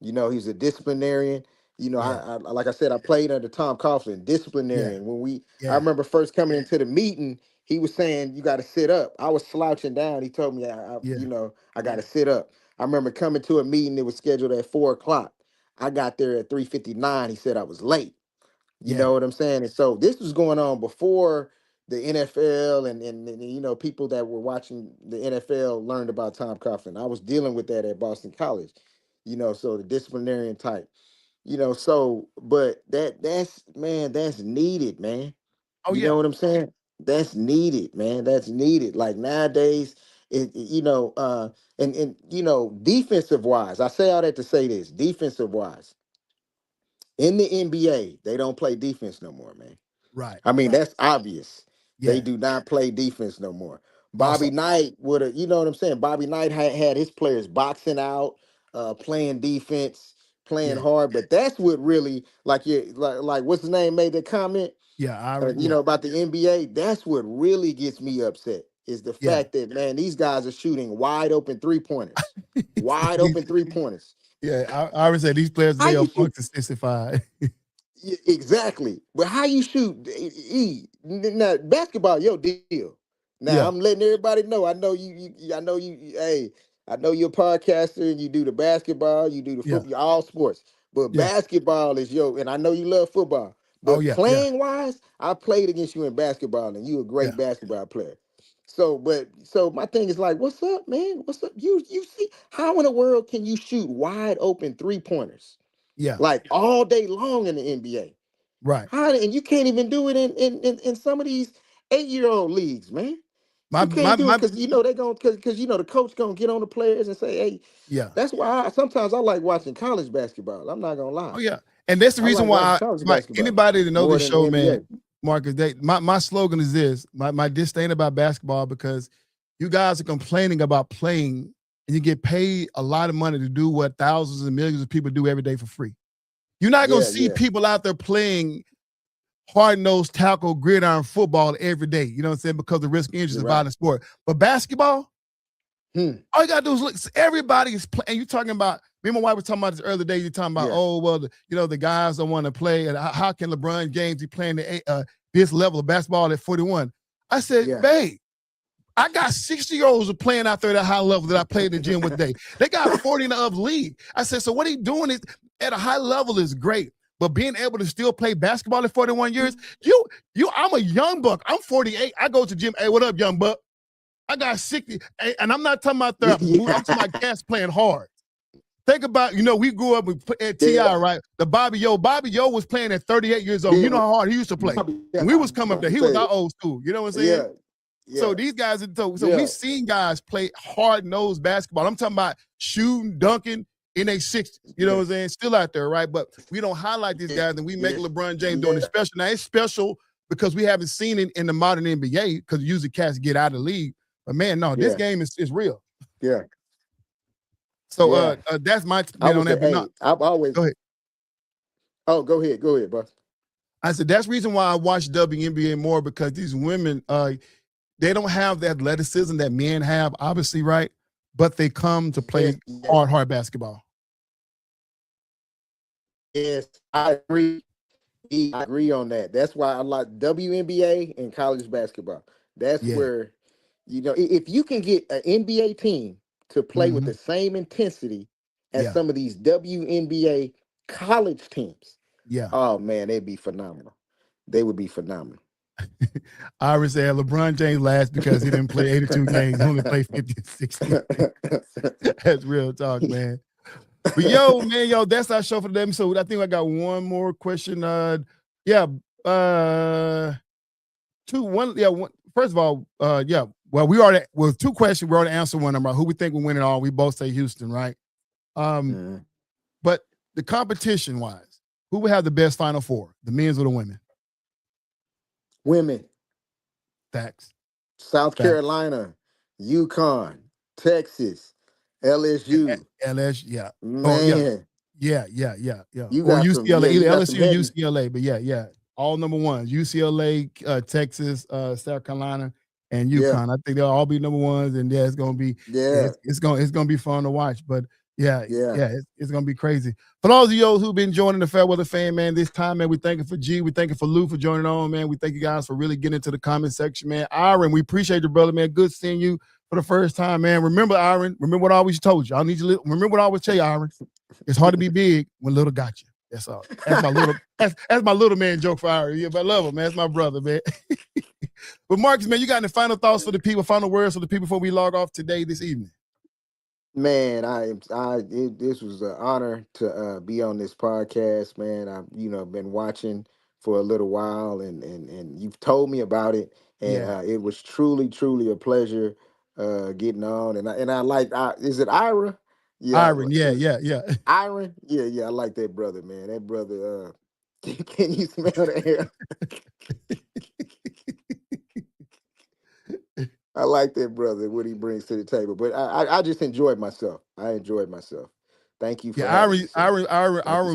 B: He's a disciplinarian.
A: yeah,
B: Like I said, I played under Tom Coughlin,
A: yeah,
B: disciplinarian. I
A: yeah,
B: remember first coming into the meeting, he was saying you got to sit up. I was slouching down. He told me,
A: yeah,
B: I got to sit up. I remember coming to a meeting that was scheduled at 4 o'clock. I got there at 3:59. He said I was late. You
A: yeah.
B: know what I'm saying? And so this was going on before the NFL and people that were watching the NFL learned about Tom Coughlin. I was dealing with that at Boston College. So the disciplinarian type. But that's needed, man.
A: Oh,
B: You
A: yeah,
B: know what I'm saying? That's needed, man. That's needed. Like nowadays, defensive wise, I say all that to say this, defensive wise, in the NBA, they don't play defense no more, man.
A: right,
B: I mean,
A: right.
B: that's obvious. They
A: Yeah.
B: do not play defense no more.
A: Also,
B: Bobby Knight would have, you know what I'm saying? Bobby Knight had his players boxing out, playing defense, playing
A: yeah,
B: hard. But that's what really, like what's his name made that comment,
A: yeah, yeah,
B: about the NBA. That's what really gets me upset is the
A: yeah.
B: fact that, man, these guys are shooting wide open 3-pointers, wide open 3-pointers.
A: Yeah, I always say these players
B: How
A: today are
B: you shoot?
A: punked to 65.
B: Exactly. But how you shoot? Now basketball, your deal. Now
A: Yeah,
B: I'm letting everybody know. I know I know you. Hey, I know you're a podcaster and you do the basketball. You do the
A: yeah,
B: football. All sports. But
A: yeah.
B: basketball is your. And I know you love football.
A: Oh,
B: But
A: yeah, yeah,
B: playing wise, I played against you in basketball, and you a
A: yeah,
B: great basketball player. So my thing is like, what's up, man? What's up? You see how in the world can you shoot wide open 3-pointers?
A: yeah.
B: Like all day long in the NBA.
A: Right.
B: And you can't even do it in some of these 8-year-old leagues, man.
A: My
B: You
A: my
B: can't do it
A: my
B: because they going because the coach gonna get on the players and say, hey,
A: yeah.
B: that's why sometimes I like watching college basketball. I'm not gonna
A: Oh,
B: lie.
A: yeah. And that's the
B: I
A: reason
B: like watching
A: why
B: college basketball
A: anybody that know
B: more
A: this
B: than the
A: show, man,
B: NBA.
A: Marcus, my slogan is this: my disdain about basketball, because you guys are complaining about playing and you get paid a lot of money to do what thousands and millions of people do every day for free. You're not gonna
B: Yeah,
A: see
B: yeah.
A: people out there playing hard-nosed tackle gridiron football every day. You know what I'm saying? Because the risk of injury is
B: You're
A: a
B: right.
A: violent sport. But basketball,
B: Hmm.
A: all you gotta do is look. Everybody's playing. You talking about? Me and my wife were talking about this earlier day. You're talking about,
B: Yeah.
A: oh well, the guys don't want to play, and how can LeBron James be playing this level of basketball at 41? I said,
B: Yeah.
A: babe, I got 60-year-olds playing out there at a high level that I played in the gym with today. They got 40 in the other league. I said, so what he doing is at a high level is great. but being able to still play basketball at 41 years, I'm a young buck. I'm 48. I go to the gym. Hey, what up, young buck? I got 60. And I'm not talking about I'm talking about cats playing hard. Think about, we grew up at T.I., right? The Bobby Yo was playing at 38 years old. You know how hard he used to play. When we was coming up there, he was our old school. You know what I'm saying?
B: Yeah.
A: So these guys, we've seen guys play hard-nosed basketball. I'm talking about shooting, dunking in their 60s. You know what I'm saying? Still out there, right? But we don't highlight these guys, and we make LeBron James doing it special. Now, it's special because we haven't seen it in the modern NBA because usually cats get out of the league. But, man, no, this game is real.
B: Yeah.
A: So that's my opinion on that.
B: Hey, I've always
A: go ahead.
B: Oh, go ahead, bro.
A: I said that's the reason why I watch WNBA more, because these women, they don't have the athleticism that men have, obviously, right? But they come to play hard basketball.
B: Yes, I agree. I agree on that. That's why I like WNBA and college basketball. That's where, if you can get an NBA team to play with the same intensity as some of these WNBA college teams.
A: Yeah.
B: Oh, man, they'd be phenomenal. They would be phenomenal.
A: Ira said LeBron James last because he didn't play 82 games. He only played 50 and 60. That's real talk, man. But man, that's our show for today. So I think I got one more question. First of all, well, two questions. We already answered one about who we think will win it all. We both say Houston, right? But the competition wise, who would have the best Final Four? The men's or the women?
B: Women.
A: Facts.
B: South Carolina, UConn, Texas, LSU.
A: LSU, yeah.
B: Man.
A: Oh, yeah. Or UCLA, either LSU or UCLA, but yeah. All number ones. UCLA, Texas, South Carolina, and UConn. I think they'll all be number ones, and it's gonna be it's gonna be fun to watch. But it's gonna be crazy. For those of you who've been joining the FairWeather Fan, man, this time, man, we thank you for G, we thank you for Lou for joining on, man. We thank you guys for really getting into the comment section, man. Aaron, we appreciate you, brother, man. Good seeing you for the first time, man. Remember, Aaron, remember what I always told you. I need you. Remember what I always tell you, Aaron. It's hard to be big when little got you. That's all. That's my little. That's my little man joke for Aaron. Yeah, but I love him, man. That's my brother, man. But Marcus, man, you got any final thoughts for the people? Final words for the people before we log off this evening?
B: Man, this was an honor to be on this podcast, man. I've been watching for a little while, and you've told me about it, and it was truly a pleasure getting on. And I like, is it Ira?
A: Yeah, Iron, yeah.
B: Iron, yeah. I like that brother, man. That brother, can you smell the air? I like that brother, what he brings to the table. But I just enjoyed myself. Thank you for
A: Aaron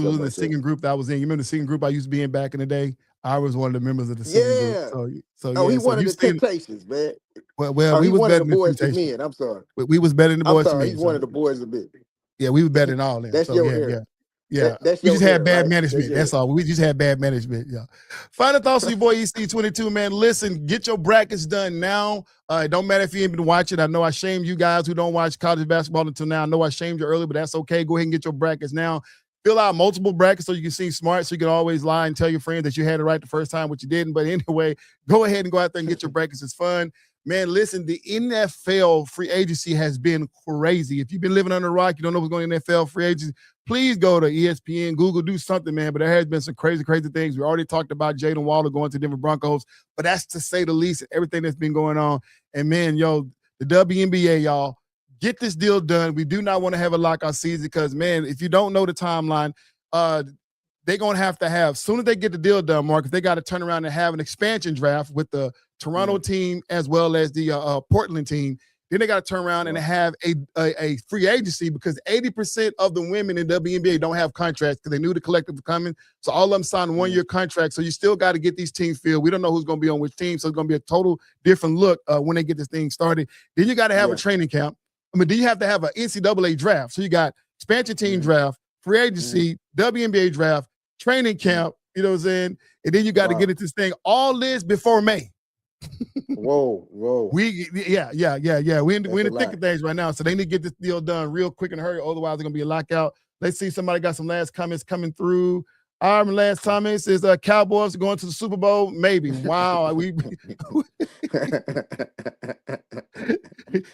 A: was in the singing group that I was in. You remember the singing group I used to be in back in the day? I was one of the members of the singing group.
B: He wanted the Temptations, man.
A: Well, we was better than the
B: boys to men. I'm sorry.
A: We was better than the boys to men.
B: He's one of the boys a bit.
A: Yeah, we were better than all them.
B: That's your hair.
A: Yeah. We just had bad management. That's all. We just had bad management. Yeah. Final thoughts for your boy EC22, man. Listen, get your brackets done now. It don't matter if you ain't been watching. I know I shamed you guys who don't watch college basketball until now. I know I shamed you early, but that's okay. Go ahead and get your brackets now. Fill out multiple brackets so you can seem smart, so you can always lie and tell your friends that you had it right the first time, which you didn't. But anyway, go ahead and go out there and get your brackets. It's fun. Man, listen, the NFL free agency has been crazy. If you've been living under a rock, you don't know what's going on in NFL free agency, please go to ESPN, Google, do something, man. But there has been some crazy things. We already talked about Jaden Waller going to Denver Broncos, but that's to say the least, everything that's been going on. And, man, the WNBA, y'all, get this deal done. We do not want to have a lockout season because, man, if you don't know the timeline, they're going to have, soon as they get the deal done, Marcus, they got to turn around and have an expansion draft with the Toronto team as well as the Portland team. Then they got to turn around and have a free agency because 80% of the women in WNBA don't have contracts because they knew the collective was coming. So all of them signed 1-year contracts. So you still got to get these teams filled. We don't know who's going to be on which team. So it's going to be a total different look when they get this thing started. Then you got to have a training camp. Then you have to have an NCAA draft. So you got expansion team draft, free agency, WNBA draft, training camp, you know what I'm saying? And then you got to get into this thing. All this before May.
B: Whoa.
A: We're in the thick of things right now. So they need to get this deal done real quick and hurry. Otherwise, it's going to be a lockout. Let's see. Somebody got some last comments coming through. Our last comments is Cowboys going to the Super Bowl. Maybe. Wow.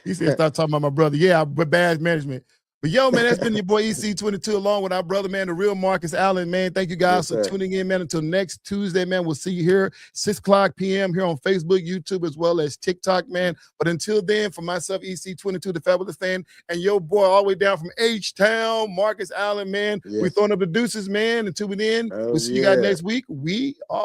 A: He said, stop talking about my brother. Yeah, but bad management. But yo, man, that's been your boy EC22 along with our brother, man, the real Marcus Allen, man. Thank you guys for tuning in, man. Until next Tuesday, man, we'll see you here 6:00 p.m. here on Facebook, YouTube, as well as TikTok, man. But until then, for myself, EC22, the FairWeather Fan, and your boy all the way down from H-Town, Marcus Allen, man. We're throwing up the deuces, man. Until we end, we'll see you guys next week. We are